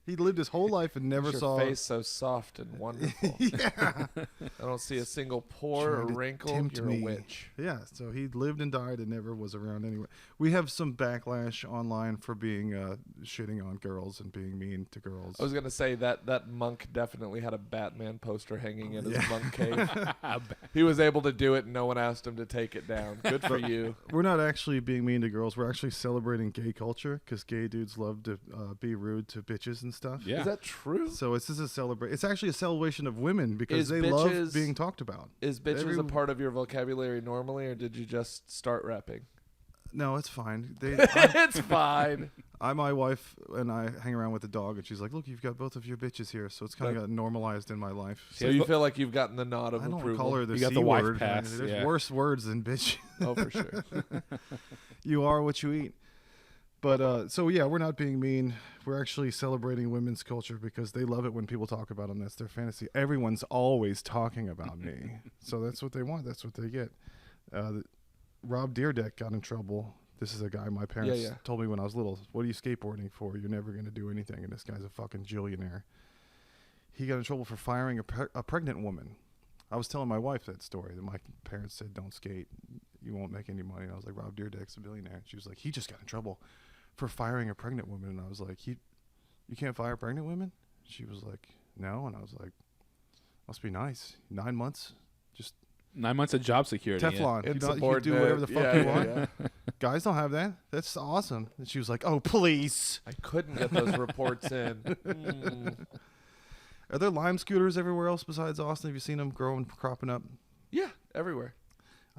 He lived his whole life and never Your saw. face so soft and wonderful. Yeah. I don't see a single pore or Trying to wrinkle. tempt You're me. a witch. Yeah, so he lived and died and never was around anyway. We have some backlash online for being shitting on girls and being mean to girls. I was gonna say that monk definitely had a Batman poster hanging in his Yeah. monk cave. He was able to do it, and no one asked him to take it down. Good for you. We're not actually being mean to girls. We're actually celebrating gay culture because gay dudes love to be rude to bitches and stuff. Yeah. Is that true? So it's just a celebration. It's actually a celebration of women because Is they bitches- love being talked about. Is bitches Every- a part of your vocabulary normally, or did you just start rapping? No, it's fine. It's fine. My wife and I hang around with the dog, and she's like, "Look, you've got both of your bitches here." So it's kind of got normalized in my life. So you feel like you've gotten the nod of I don't approval? call her the You got C the wife word. pass, There's yeah. worse words than bitch. Oh, for sure. You are what you eat. But so yeah, we're not being mean. We're actually celebrating women's culture because they love it when people talk about them. That's their fantasy. Everyone's always talking about me, so that's what they want. That's what they get. Rob Deerdeck got in trouble. This is a guy my parents Yeah. told me when I was little. What are you skateboarding for? You're never going to do anything. And this guy's a fucking jillionaire. He got in trouble for firing a pregnant woman. I was telling my wife that story. That my parents said, "Don't skate. You won't make any money." And I was like, "Rob Deerdeck's a billionaire." And she was like, "He just got in trouble for firing a pregnant woman." And I was like, "You can't fire pregnant women?" She was like, "No." And I was like, "Must be nice. 9 months, just 9 months of job security. yeah. Teflon. You can do Insubordinate. whatever the fuck Yeah, you yeah, want. yeah. Guys don't have that. That's awesome." And she was like, "Oh, please." I couldn't get those reports in. Are there Lime scooters everywhere else besides Austin? Have you seen them growing, cropping up? Yeah, everywhere.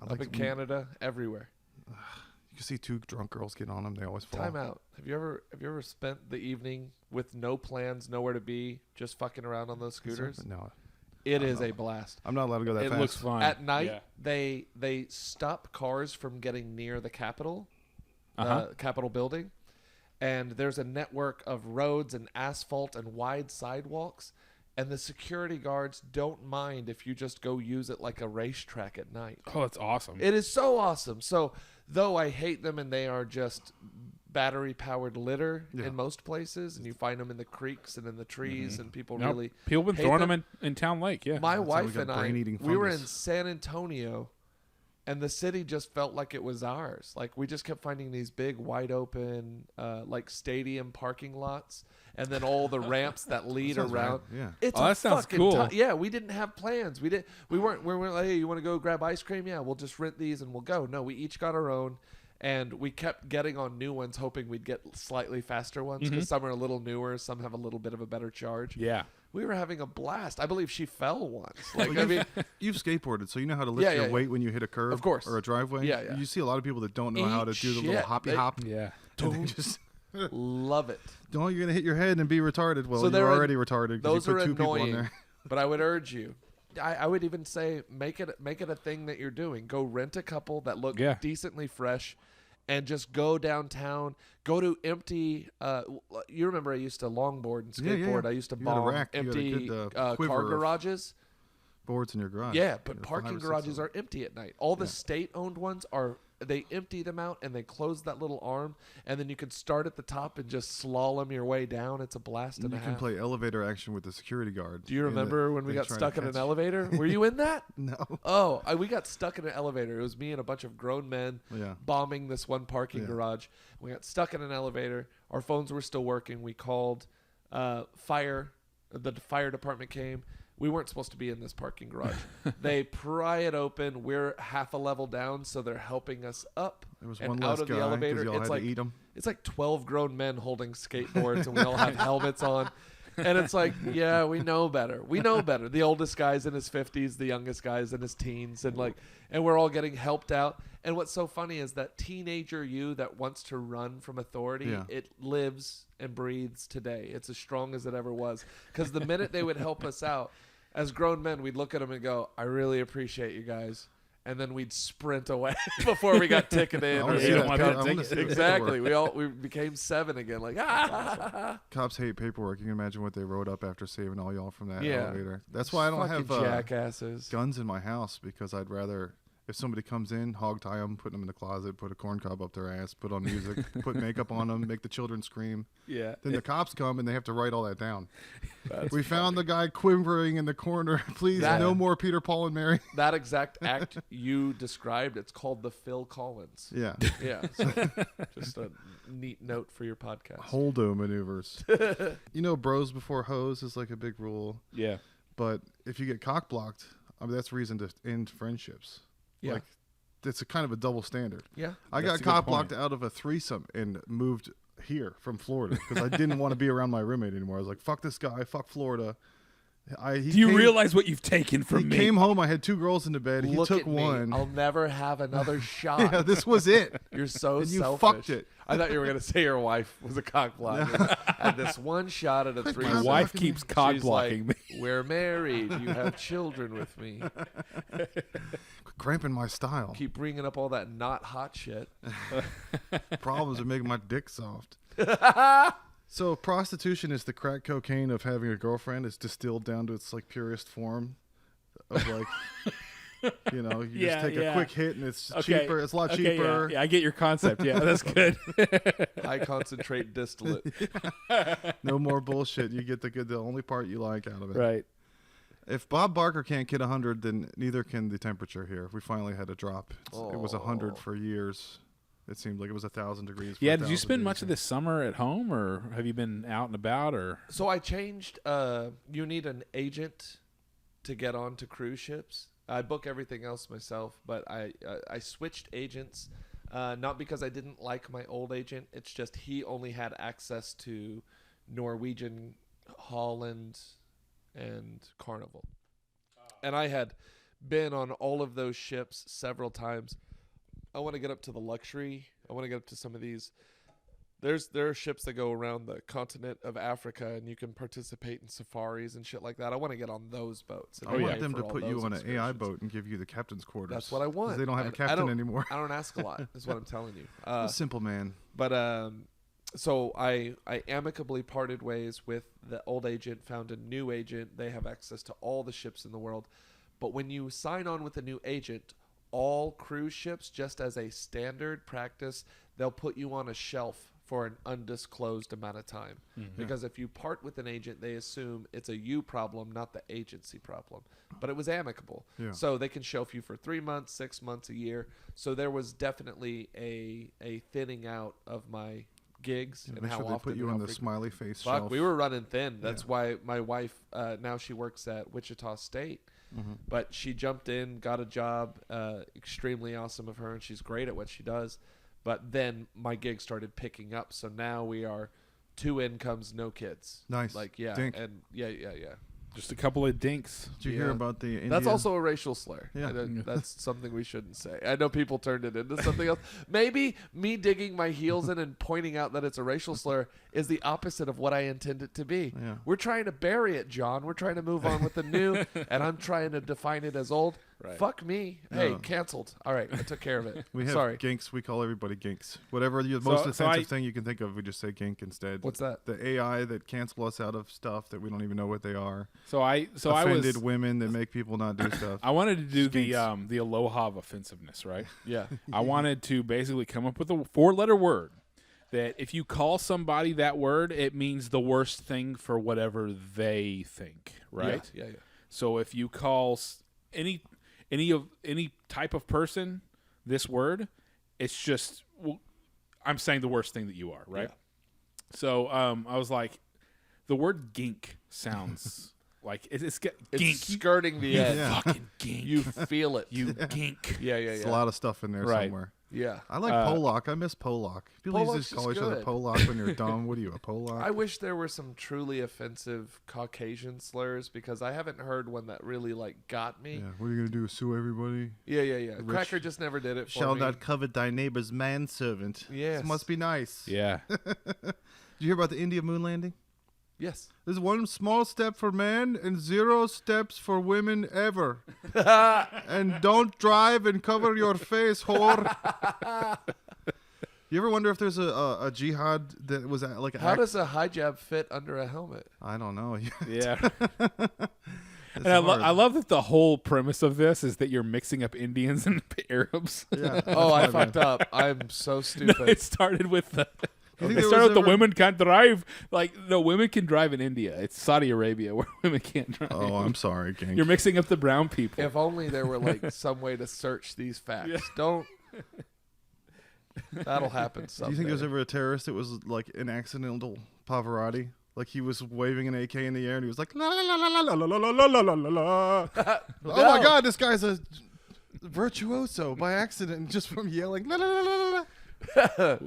I Up in when Canada, everywhere. You can see two drunk girls get on them. They always fall. Time out. Have you ever spent the evening with no plans, nowhere to be, just fucking around on those scooters? No, It is a blast. I'm not allowed to go that It fast. looks fun. At night, Yeah. they stop cars from getting near the Capitol, Uh-huh. Capitol building, and there's a network of roads and asphalt and wide sidewalks, and the security guards don't mind if you just go use it like a racetrack at night. Oh, that's awesome. It is so awesome. So, though I hate them and they are just battery-powered litter Yeah. in most places, and you find them in the creeks and in the trees, and people Nope. really People have been hate throwing them. them in Town Lake. Yeah. My That's how we wife got and I, brain-eating we were in fungus. San Antonio, and the city just felt like it was ours. Like, we just kept finding these big, wide open, like stadium parking lots, and then all the ramps that lead Sounds right. around. Yeah. It's Oh, a that sounds fucking cool. yeah, we didn't have plans. We weren't like, "Hey, you want to go grab ice cream? Yeah, we'll just rent these and we'll go." No, we each got our own, and we kept getting on new ones, hoping we'd get slightly faster ones because some are a little newer, some have a little bit of a better charge. Yeah. We were having a blast. I believe she fell once. Like, Well, I mean, You've skateboarded, so you know how to lift Yeah, your yeah, weight when you hit a curve, Of course. or a driveway. Yeah, yeah. You see a lot of people that don't know how to Eat do the little shit. hoppy They- hop. Yeah. And they just love it. don't. You're gonna hit your head and be retarded. Well, So you're they're already retarded because Those you are put two people on annoying, there. but I would urge you. I would even say make it a thing that you're doing. Go rent a couple that look Yeah. decently fresh, and just go downtown. Go to empty. You remember I used to longboard and Yeah, yeah, skateboard. yeah. I used to You had a bomb rack. You had a empty good, car quiver of- garages. Boards in your garage. Yeah, You but had 5 parking or 6 of garages them. are empty at night. All the Yeah. state-owned ones are. They empty them out and they close that little arm, and then you can start at the top and just slalom your way down. It's a blast And and a you can half. play elevator action with the security guard. Do you in the- remember when we they got try to stuck in an catch- elevator? Were you in that? No. Oh, we got stuck in an elevator. It was me and a bunch of grown men Yeah. bombing this one parking Yeah. garage. We got stuck in an elevator. Our phones were still working. We called fire. The fire department came. We weren't supposed to be in this parking garage. They pry it open. We're half a level down, so they're helping us up There was and one out less of the guy elevator. because y'all It's had like to eat them. it's like 12 grown men holding skateboards, and we all have helmets on. And it's like, yeah, we know better. We know better. The oldest guy's in his 50s, the youngest guy's in his teens, and we're all getting helped out. And what's so funny is that teenager you that wants to run from authority, Yeah. it lives and breathes today. It's as strong as it ever was. Because the minute they would help us out, as grown men, we'd look at them and go, "I really appreciate you guys." And then we'd sprint away before we got ticketed. I or wanna see you that don't want pa- that I wanna ticket. see that Exactly. paperwork. We became 7 again. Like, ah. Cops hate paperwork. You can imagine what they wrote up after saving all y'all from that Yeah. elevator. That's why I don't Fucking have jackasses. guns in my house, because I'd rather, if somebody comes in, hog tie them, put them in the closet, put a corn cob up their ass, put on music, put makeup on them, make the children scream. Yeah. Then the cops come and they have to write all that down. That's We found the guy quivering in the corner. Please, That- no more Peter, Paul, and Mary. That exact act you described, it's called the Phil Collins. Yeah. Yeah. So just a neat note for your podcast. Holdo maneuvers. Bros before hoes is like a big rule. Yeah. But if you get cock blocked, that's reason to end friendships. Yeah. Like, it's a kind of a double standard. Yeah. I That's got a good cock point. blocked out of a threesome and moved here from Florida because I didn't want to be around my roommate anymore. I was like, fuck this guy, fuck Florida. Do you realize what you've taken from he me? came home, I had 2 girls in the bed. He Look took at me. one. I'll never have another shot. Yeah, this was it. You're so And you selfish. fucked it. I thought you were gonna say your wife was a cock blocker. Had this one shot at a My threesome. wife keeps cock She's blocking like, me. We're married. You have children with me. Cramping my style. Keep bringing up all that not hot shit. Problems are making my dick soft. So prostitution is the crack cocaine of having a girlfriend. It's distilled down to its like purest form of like, you Yeah, just take yeah. a quick hit and it's Okay. cheaper. It's a lot Okay, yeah, cheaper. Yeah, I get your concept. Yeah, that's good. High concentrate distillate. No more bullshit. You get the only part you like out of it. Right. If Bob Barker can't get 100, then neither can the temperature here. We finally had a drop. It was 100 for years. It seemed like it was 1,000 degrees. For Yeah, did you 1,000 spend much days. of this summer at home, or have you been out and about, or? So I changed. You need an agent to get onto cruise ships. I book everything else myself, but I switched agents, not because I didn't like my old agent. It's just he only had access to Norwegian, Holland, and Carnival, and I had been on all of those ships several times. I want to get up to the luxury. I want to get up to some of these. There are ships that go around the continent of Africa, and you can participate in safaris and shit like that. I want to get on those boats. And I pay want them for to all put you those on an AI excursions. boat and give you the captain's quarters. That's what I 'Cause want. They don't have a I captain don't- anymore. I don't ask a lot. Is what I'm telling you. A simple man. But so I amicably parted ways with the old agent, found a new agent. They have access to all the ships in the world. But when you sign on with a new agent, all cruise ships, just as a standard practice, they'll put you on a shelf for an undisclosed amount of time. Because if you part with an agent, they assume it's a you problem, not the agency problem. But it was amicable. Yeah. So they can shelf you for 3 months, 6 months, a year. So there was definitely a thinning out of my gigs and Make how sure they often put you and on how the frequent. smiley face Fuck, shelf. we were running thin. That's why my wife, now she works at Wichita State. But she jumped in, got a job, extremely awesome of her, and she's great at what she does. But then my gig started picking up, so now we are 2 incomes, no kids. Nice. Like, yeah. Dink. And yeah. Just a couple of dinks. Did you hear Yeah. about the India? That's also a racial slur. Yeah. That's something we shouldn't say. I know people turned it into something else. Maybe me digging my heels in and pointing out that it's a racial slur is the opposite of what I intend it to be. Yeah. We're trying to bury it, John. We're trying to move on with the new, and I'm trying to define it as old. Right. Fuck me. Hey, No. canceled. All right, I took care of it. We have Sorry. ginks. We call everybody ginks. Whatever the most so offensive I- thing you can think of, we just say gink instead. What's that? The AI that cancel us out of stuff that we don't even know what they are. So I Offended was women that make people not do stuff. I wanted to do Skinks. the aloha of offensiveness, right? Yeah. I wanted to basically come up with a 4-letter word that if you call somebody that word, it means the worst thing for whatever they think, right? Yeah. So if you call any type of person this word, it's just I'm saying the worst thing that you are, right? Yeah. So I was like, the word gink sounds like it's It's gink. skirting the edge. Yeah. Fucking gink. You feel it. You gink. Yeah. There's a lot of stuff in there Right. somewhere. Yeah. I like Polak. I miss Polak. People Polak's used to call just each other good. Polak when you're dumb. What are you, a Polak? I wish there were some truly offensive Caucasian slurs because I haven't heard one that really like got me. Yeah. What are you gonna do? Sue everybody? Yeah. Cracker just never did it for Shall me. not covet thy neighbor's manservant. Yes. This must be nice. Yeah. Did you hear about the India moon landing? Yes. There's 1 small step for men and 0 steps for women ever. And don't drive and cover your face, whore. You ever wonder if there's a jihad that was like How does a hijab fit under a helmet? I don't know. Yeah. And I love that the whole premise of this is that you're mixing up Indians and Arabs. Yeah. Oh, I fucked up. I'm so stupid. No, it started with the. You think It there started was with the ever- women can't drive. Like, no, women can drive in India. It's Saudi Arabia where women can't drive. Oh, I'm sorry, King. You're mixing up the brown people. If only there were like some way to search these facts. Don't. That'll happen Do someday. you think there was ever a terrorist that was like an accidental Pavarotti? Like he was waving an AK in the air and he was like, la la la la la la la la la la la la. Oh my God, this guy's a virtuoso by accident just from yelling la la la la la.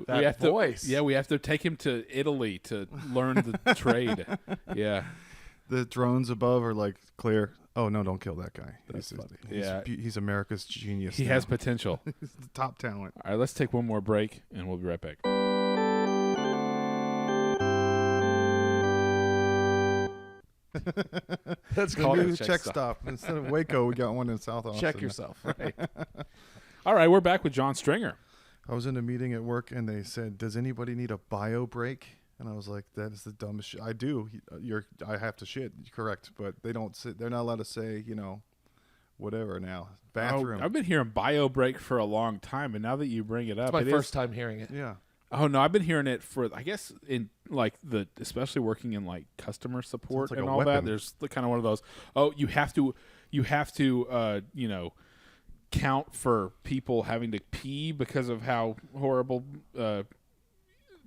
That voice. We have to take him to Italy to learn the trade. Yeah. The drones above are like clear. Oh no, don't kill that guy. Yeah. He's America's genius. He now. has potential. He's the top talent. All right, let's take one more break, and we'll be right back. That's The called new a check check stop. stop. Instead of Waco, we got one in South Austin. Check yourself. Right. All right, we're back with Jon Stringer. I was in a meeting at work and they said, "Does anybody need a bio break?" And I was like, "That is the dumbest shit." I do. I have to shit. Correct, but they don't. They're not allowed to say, whatever now. Bathroom. Oh, I've been hearing bio break for a long time, and now that you bring it up, It's my it is- first time hearing it. Yeah. Oh no, I've been hearing it for I guess in like especially working in like customer support Sounds like and a all that. weapon. There's kind of one of those. Oh, you have to count for people having to pee because of how horrible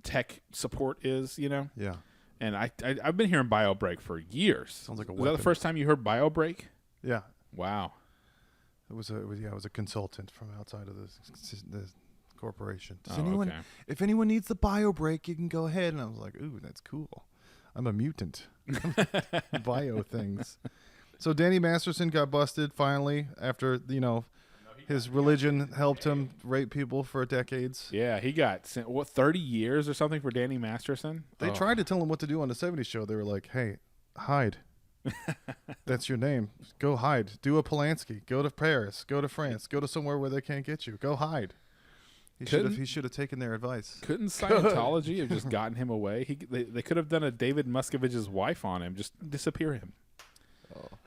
tech support is. Yeah. And I've been hearing bio break for years. Sounds like a Was that weapon. the first time you heard bio break? Yeah. Wow. It was a consultant from outside of the corporation. Does Oh, anyone, okay. if anyone needs the bio break, you can go ahead. And I was like, "Ooh, that's cool. I'm a mutant." Bio things. So Danny Masterson got busted finally after his religion helped him rape people for decades. Yeah, he got sent 30 years or something for Danny Masterson. They Oh. tried to tell him what to do on the '70s show. They were like, "Hey, hide. That's your name. Go hide. Do a Polanski. Go to Paris. Go to France. Go to somewhere where they can't get you. Go hide." He should have taken their advice. Couldn't Scientology have just gotten him away? They could have done a David Muscovich's wife on him, just disappear him.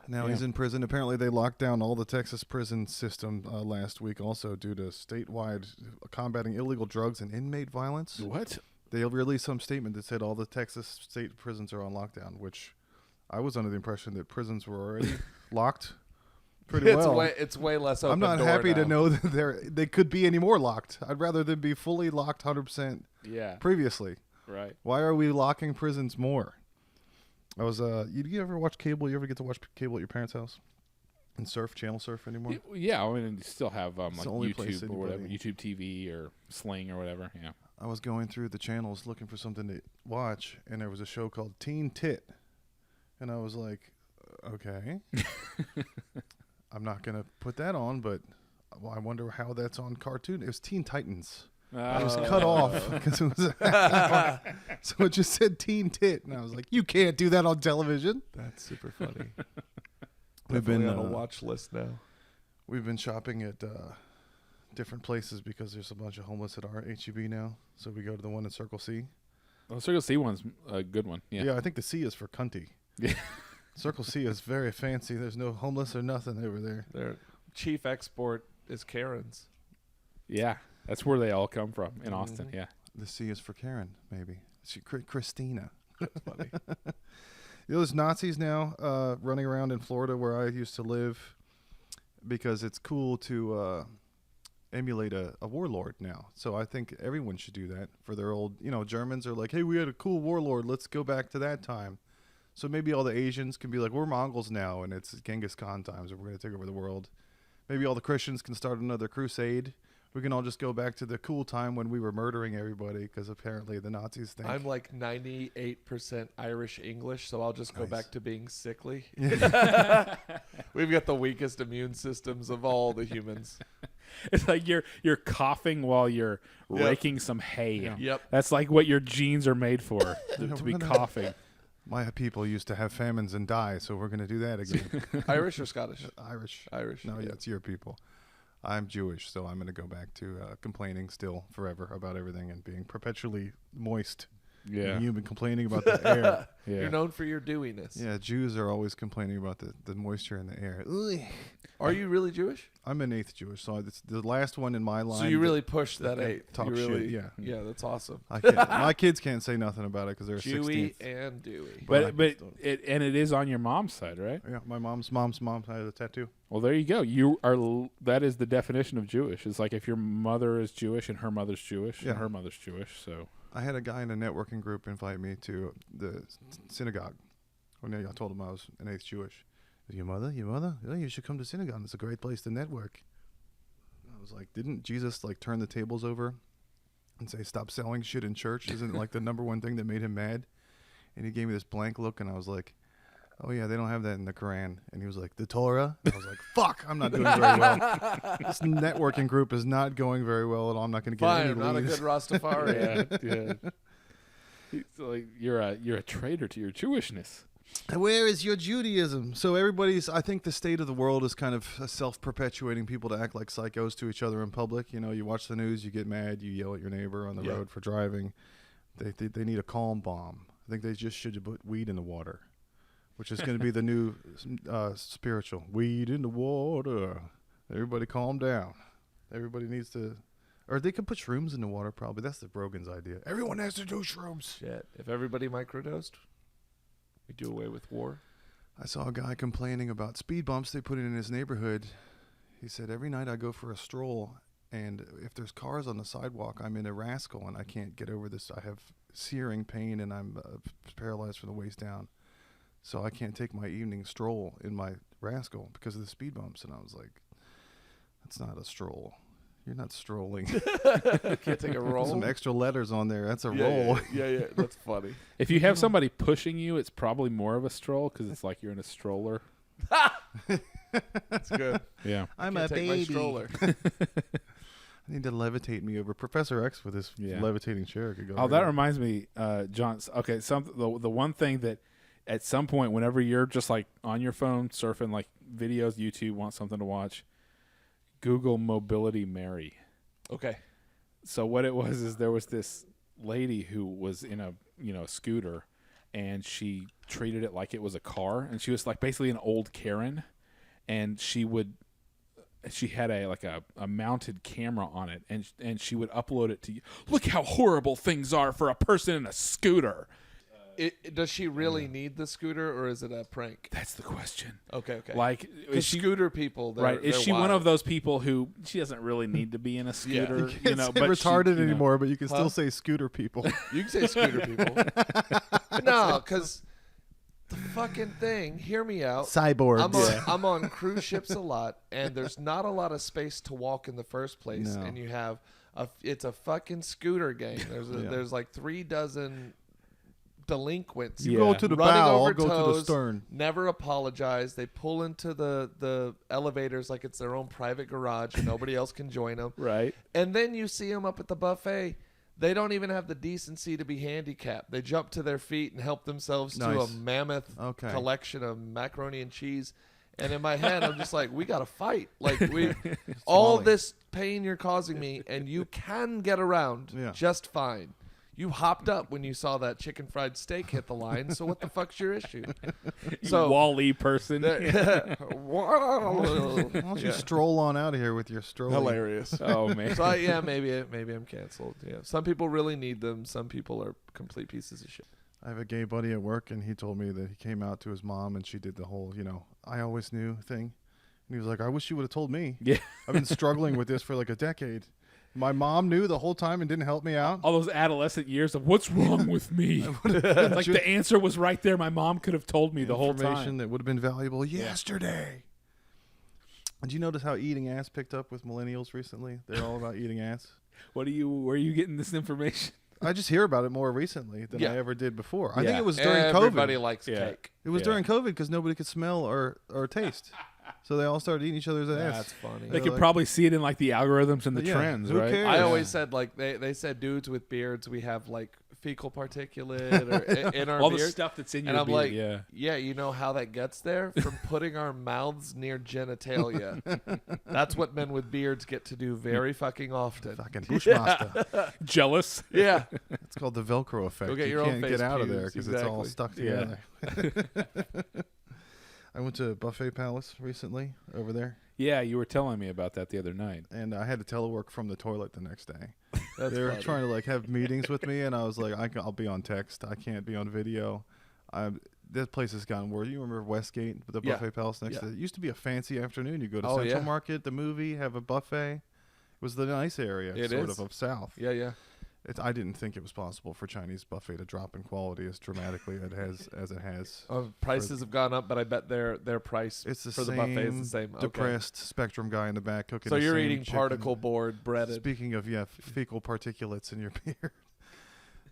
Now Yeah. he's in prison. Apparently, they locked down all the Texas prison system last week, also due to statewide combating illegal drugs and inmate violence. What? They released some statement that said all the Texas state prisons are on lockdown, which I was under the impression that prisons were already locked pretty well. It's way less open I'm not door happy to now. know that they could be any more locked. I'd rather them be fully locked 100% Yeah. previously. Right. Why are we locking prisons more? I was you ever watch cable? You ever get to watch cable at your parents' house? And channel surf anymore? Yeah, I mean, you still have like the only place YouTube or whatever, anybody- YouTube TV or Sling or whatever. Yeah. I was going through the channels looking for something to watch, and there was a show called Teen Tit. And I was like, okay. I'm not going to put that on, but I wonder how that's on cartoon. It was Teen Titans. I was cut off because it was so it just said Teen Tit, and I was like, you can't do that on television. That's super funny. We've Definitely been on a watch list now. We've been shopping at different places because there's a bunch of homeless at our HEB now. So we go to the one in Circle C. Well, Circle C one's a good one. Yeah. I think the C is for cunty. Yeah. Circle C is very fancy. There's no homeless or nothing over there. Their chief export is Karen's. Yeah. That's where they all come from in Austin. Mhm. Yeah. The C is for Karen, maybe. Christina. That's funny. There's Nazis now running around in Florida where I used to live because it's cool to emulate a warlord now. So I think everyone should do that for their old, Germans are like, hey, we had a cool warlord. Let's go back to that time. So maybe all the Asians can be like, we're Mongols now, and it's Genghis Khan times, and we're going to take over the world. Maybe all the Christians can start another crusade. We can all just go back to the cool time when we were murdering everybody because apparently the Nazis think. I'm like 98% Irish English, so I'll just go Nice. back to being sickly. We've got the weakest immune systems of all the humans. It's like you're coughing while you're Yep. raking some hay. Yeah. Yep. That's like what your genes are made for, to be we're gonna- coughing. My people used to have famines and die, so we're going to do that again. Irish or Scottish? Irish. Irish. No, yeah. it's your people. I'm Jewish, so I'm going to go back to complaining still forever about everything and being perpetually moist Yeah. You've been complaining about the air. Yeah. You're known for your dewiness. Yeah, Jews are always complaining about the moisture in the air. Ugh. Are you really Jewish? I'm an eighth Jewish, so it's the last one in my line. So you really pushed that eight. talk You shit, really, yeah. Yeah, that's awesome. My kids can't say nothing about it because they're Jewy 16th. and dewy. But But it is on your mom's side, right? Yeah, my mom's mom had a tattoo. Well, there you go. You are that is the definition of Jewish. It's like if your mother is Jewish and her mother's Jewish Yeah. and her mother's Jewish. So I had a guy in a networking group invite me to the synagogue. When I told him I was an eighth Jewish. Your mother? Yeah, you should come to synagogue. It's a great place to network. I was like, didn't Jesus like turn the tables over and say stop selling shit in church? Isn't it like the number one thing that made him mad? And he gave me this blank look, and I was like, oh yeah, they don't have that in the Quran. And he was like, the Torah? And I was like, fuck, I'm not doing very well. This networking group is not going very well at all. I'm not going to get Fine, any I'm not a leads. good Rastafarian. yeah. It's like you're a traitor to your Jewishness. Where is your Judaism? So I think the state of the world is kind of self-perpetuating people to act like psychos to each other in public. You know, you watch the news, you get mad, you yell at your neighbor on the Yeah. road for driving. They need a calm bomb. I think they just should put weed in the water, which is going to be the new spiritual. Weed in the water. Everybody calm down. Everybody needs to... Or they could put shrooms in the water, probably. That's the Rogan's idea. Everyone has to do shrooms. Shit. If everybody microdosed, we do away with war. I saw a guy complaining about speed bumps they put in his neighborhood. He said, every night I go for a stroll, and if there's cars on the sidewalk, I'm in a rascal, and I can't get over this. I have searing pain, and I'm paralyzed from the waist down. So I can't take my evening stroll in my rascal because of the speed bumps. And I was like, that's not a stroll. You're not strolling. Can't take a roll. Some extra letters on there. That's a yeah, roll. Yeah, that's funny. If you have somebody pushing you, it's probably more of a stroll because it's like you're in a stroller. That's good. Yeah. I'm Can't a take baby. my stroller. I need to levitate me over. Professor X with his Yeah. levitating chair could go. Oh, right that over. reminds me, John. Okay, the one thing that at some point, whenever you're just like on your phone surfing like videos, YouTube, want something to watch, Google Mobility Mary. Okay. So what it was is there was this lady who was in a scooter, and she treated it like it was a car, and she was like basically an old Karen, and she had a mounted camera on it, and she would upload it to you. Look how horrible things are for a person in a scooter. Does she really need the scooter, or is it a prank? That's the question. Okay. Like, Because is she scooter people, right? Is they're she one wild. of those people who she doesn't really need to be in a scooter? You can't say but retarded she, anymore, but you can Huh? still say scooter people. You can say scooter people. No, because the fucking thing. Hear me out. Cyborgs. I'm on cruise ships a lot, and there's not a lot of space to walk in the first place. No. And you have it's a fucking scooter gang. Yeah. There's like 3 dozen delinquents. You You go to the running bow, over I'll go to the toes, stern. Never apologize. They pull into the elevators like it's their own private garage and nobody else can join them. right? And then you see them up at the buffet. They don't even have the decency to be handicapped. They jump to their feet and help themselves to a Nice. mammoth Okay. collection of macaroni and cheese. And in my head, I'm just like, we got to fight. Like, all Swallowing. this pain you're causing me, and you can get around Yeah. just fine. You hopped up when you saw that chicken fried steak hit the line, so what the fuck's your issue? So, Wall-E person. Why don't you stroll on out of here with your stroll? hilarious. Oh man. So yeah, maybe I'm canceled. Yeah, some people really need them. Some people are complete pieces of shit. I have a gay buddy at work, and he told me that he came out to his mom, and she did the whole, I always knew thing. And he was like, I wish you would have told me. Yeah. I've been struggling with this for like a decade. My mom knew the whole time and didn't help me out. All those adolescent years of what's wrong with me. Like the answer was right there. My mom could have told me the whole Information time. that would have been valuable yesterday. Did you notice how eating ass picked up with millennials recently? They're all about eating ass. Where are you getting this information? I just hear about it more recently than Yeah. I ever did before. I Yeah. think it was during Everybody COVID. likes Yeah. cake. It was Yeah. during COVID because nobody could smell or taste. So they all started eating each other's ass. That's funny. They They're could like- probably see it in like the algorithms and the Yeah, trends, who right? cares? I Yeah. always said like they said dudes with beards we have like fecal particulate or in our All the beard. stuff that's in And your I'm beard, like, yeah. you know how that gets there? From putting our mouths near genitalia. That's what men with beards get to do very fucking often. Fucking Bushmaster. Jealous. Yeah. It's called the Velcro effect. Go get You your own can't face get out of pubes, there because it's all exactly. stuck Yeah. together. I went to Buffet Palace recently over there, Yeah, you were telling me about that the other night. and I had to telework from the toilet the next day. That's They were funny. trying to like have meetings with me, and I was like, I'll be on text. I can't be on video. That place has gotten worse. You remember Westgate, the Yeah. Buffet Palace next Yeah. to it? It used to be a fancy afternoon. You go to Oh, Central yeah. Market, the movie, have a buffet. It was the nice area, It sort is. of South. Yeah, yeah. I didn't think it was possible for Chinese buffet to drop in quality as dramatically as it has. Prices have gone up, but I bet their price It's the for the same buffet is the same. Okay. depressed spectrum guy in the back cooking. So the you're same eating chicken. particle board breaded. Speaking of fecal particulates in your beard,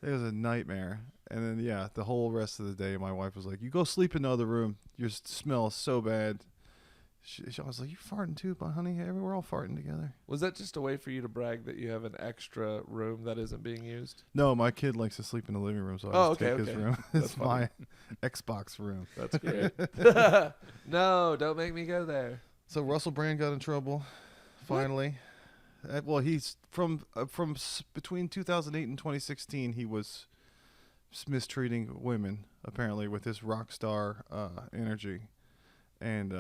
it was a nightmare. And then the whole rest of the day, my wife was like, "You go sleep in the other room. Your smell is so bad." I was like, "You farting too, but honey? We're all farting together." Was that just a way for you to brag that you have an extra room that isn't being used? No, my kid likes to sleep in the living room, so I Oh, just take okay, his okay. room. That's It's my Xbox room. That's great. No, don't make me go there. So Russell Brand got in trouble, finally. Well, he's between 2008 and 2016, he was mistreating women apparently with his rock star energy, and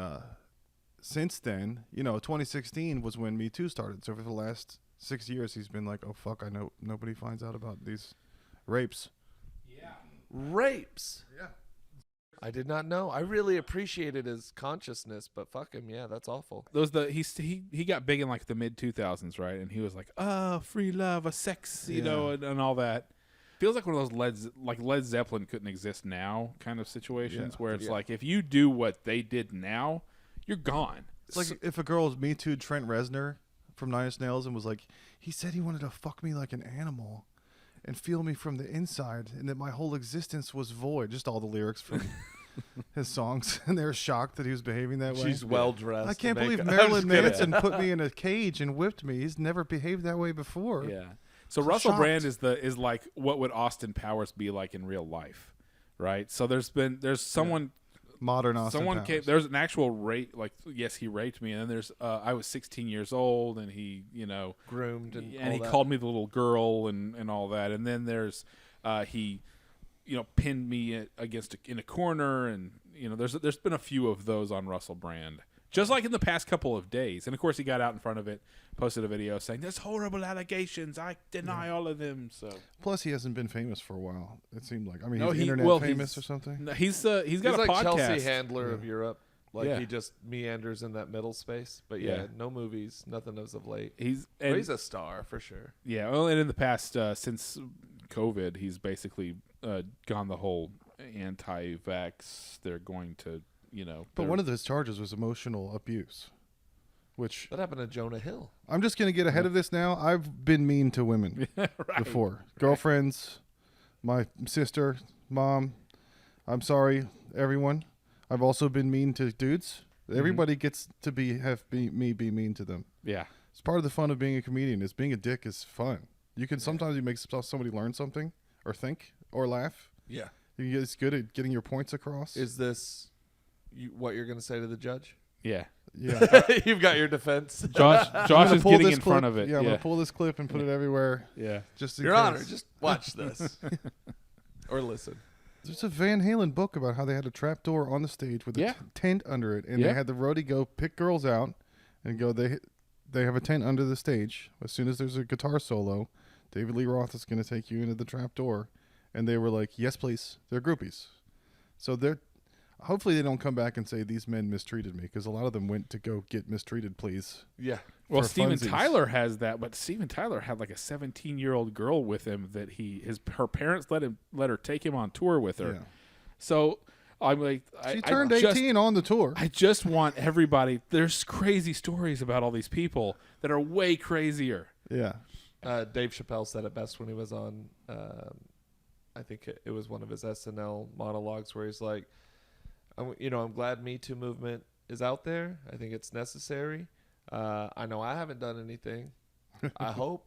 since then, 2016 was when Me Too started. So for the last 6 years, he's been like, "Oh fuck, I know nobody finds out about these rapes." Rapes. Yeah. I did not know. I really appreciated his consciousness, but fuck him, yeah, that's awful. Those he got big in like the mid 2000s, right? And he was like, free love, sex, you know, and all that. Feels like one of those Led Zeppelin couldn't exist now kind of situations where it's like if you do what they did now, you're gone. It's like if a girl Me Too'd Trent Reznor from Nine Inch Nails and was like, he said he wanted to fuck me like an animal and feel me from the inside, and that my whole existence was void. Just all the lyrics from his songs, and they're shocked that he was behaving that way. She's well dressed. I can't believe I'm Marilyn just kidding. Manson put me in a cage and whipped me. He's never behaved that way before. Yeah. So Russell shocked. Brand is like what would Austin Powers be like in real life, right? So there's someone Modern Austin Powers. there's an actual rape, like yes, he raped me, and then there's I was 16 years old, and he groomed and he all called me the little girl and all that, and then there's he pinned me in a corner, and there's been a few of those on Russell Brand. Just like in the past couple of days. And, of course, he got out in front of it, posted a video saying, "There's horrible allegations. I deny all of them." So Plus, he hasn't been famous for a while. It seemed like. I mean, No, he's he- internet well, famous he's- or something. no, he's got He's a like podcast. Chelsea Handler of Europe. Like Yeah. he just meanders in that middle space. But Yeah. no movies, nothing as of late. He's But and, he's a star for sure. yeah. Well, and in the past, since COVID, he's basically gone the whole anti-vax. They're going to, But one of his charges was emotional abuse, which That happened to Jonah Hill. I'm just going to get ahead of this now. I've been mean to women before. Girlfriends, my sister, mom. I'm sorry, everyone. I've also been mean to dudes. Everybody gets to be mean to them. yeah. It's part of the fun of being a comedian. Is being a dick is fun. You can sometimes you make somebody learn something or think or laugh. Yeah. It's good at getting your points across. Is this what you're going to say to the judge? Yeah. Yeah. You've got your defense. Josh I'm gonna is pull getting this in clip- front of it. Yeah, I'm gonna pull this clip and put it everywhere. Yeah. Just in Your case. Honor, just watch this. Or listen. There's a Van Halen book about how they had a trap door on the stage with a Yeah. tent under it, and Yeah. they had the roadie go pick girls out and go. They have a tent under the stage. As soon as there's a guitar solo, David Lee Roth is going to take you into the trap door, and they were like, "Yes, please." They're groupies, so they're. Hopefully, they don't come back and say these men mistreated me, because a lot of them went to go get mistreated, please. Yeah. Well, for Steven funsies. Tyler has that, but Steven Tyler had like a 17-year-old girl with him that her parents let her take him on tour with her. Yeah. So I'm like, She I turned just- 18 on the tour. I just want everybody. There's crazy stories about all these people that are way crazier. Yeah. Dave Chappelle said it best when he was on, I think it was one of his SNL monologues where he's like, I'm glad Me Too movement is out there. I think it's necessary. I know I haven't done anything. I hope.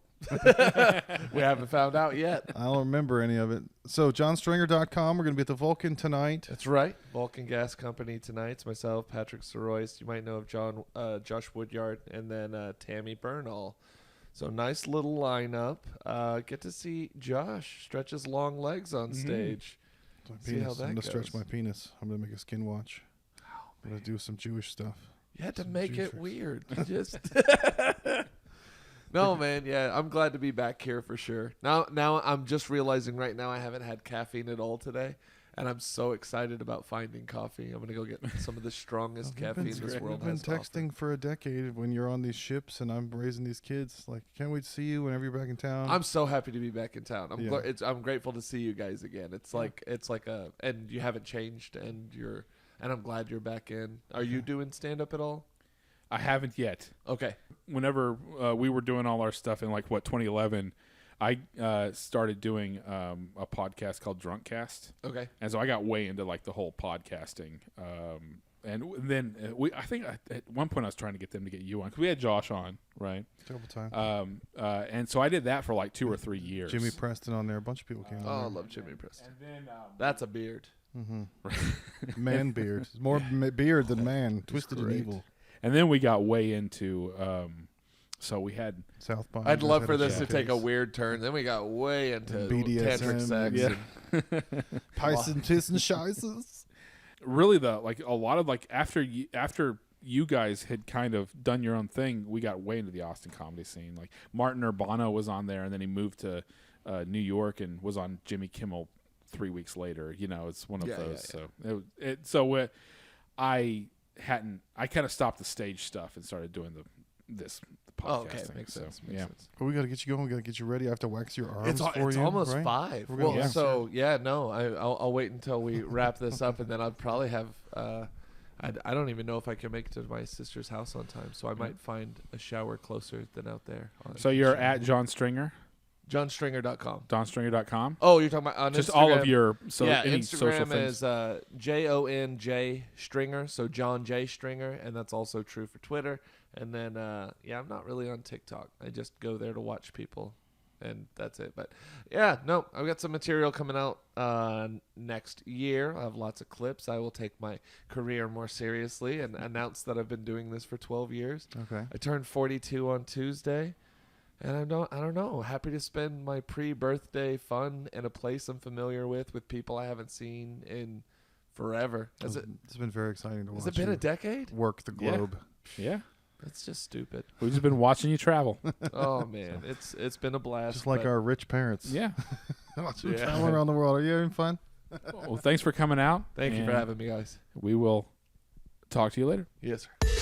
We haven't found out yet. I don't remember any of it. So JonStringer.com. We're going to be at the Vulcan tonight. That's right. Vulcan Gas Company tonight. It's myself, Patrick Soroyce. You might know of Josh Woodyard, and then Tammy Bernal. So nice little lineup. Get to see Josh stretch his long legs on stage. My See penis. how that I'm going to stretch goes. my penis. I'm going to make a skin watch. I'm going to do some Jewish stuff. You had to Some make it juicers. weird. You just No, man. Yeah, I'm glad to be back here for sure. Now I'm just realizing right now I haven't had caffeine at all today, and I'm so excited about finding coffee. I'm gonna go get some of the strongest caffeine this world We've been has to offer. texting for a decade when you're on these ships and I'm raising these kids. Like, can't wait to see you whenever you're back in town. I'm so happy to be back in town. Yeah. I'm grateful to see you guys again. It's like and you haven't changed, and I'm glad you're back in. Are you doing stand up at all? I haven't yet. Okay. Whenever we were doing all our stuff in 2011, I started doing a podcast called Drunkcast, Okay. and so I got way into the whole podcasting. And then I think at one point I was trying to get them to get you on because we had Josh on, right? a couple times. And so I did that for 2 or 3 years. Jimmy Preston on there. A bunch of people came Oh, I on love Jimmy Preston. And then That's a beard. there. Man beard. It's more beard than man. Twisted and great. evil. and then we got way into. So we had South by. I'd love for this to Jack take a Case. weird turn. Then we got way into BDSM, tantric sex. yeah. and- Pies and piss and scheißes. really a lot of after you guys had kind of done your own thing, we got way into the Austin comedy scene. Like Martin Urbano was on there, and then he moved to New York and was on Jimmy Kimmel 3 weeks later. It's one of Yeah, those. yeah, So I kind of stopped the stage stuff and started doing this podcasting. Oh, okay. Makes So, sense. Makes yeah. sense. But we got to get you going. We got to get you ready. I have to wax your arms It's for you. almost right? 5. We're gonna- Well, yeah. so no, I'll wait until we wrap this up, and then I'll probably have. I don't even know if I can make it to my sister's house on time, so I might find a shower closer than out there. So you're at Jon Stringer, JonStringer.com. JonStringer.com. Oh, you're talking about on Just Instagram? all of your any social Instagram things. is JONJ Stringer, so John J Stringer, and that's also true for Twitter. And then I'm not really on TikTok. I just go there to watch people, and that's it. But yeah, no, I've got some material coming out next year. I have lots of clips. I will take my career more seriously and announce that I've been doing this for 12 years. Okay. I turned 42 on Tuesday. And I don't know. Happy to spend my pre-birthday fun in a place I'm familiar with people I haven't seen in forever. Has it? It's been very exciting to watch. Has it been you a decade? work the Yeah. globe? Yeah. That's just stupid. We've just been watching you travel. Oh man, it's been a blast. Just like but our rich parents. Yeah. Watching Yeah. travel around the world. Are you having fun? Well, thanks for coming out. Thank you for and having me, guys. We will talk to you later. Yes, sir.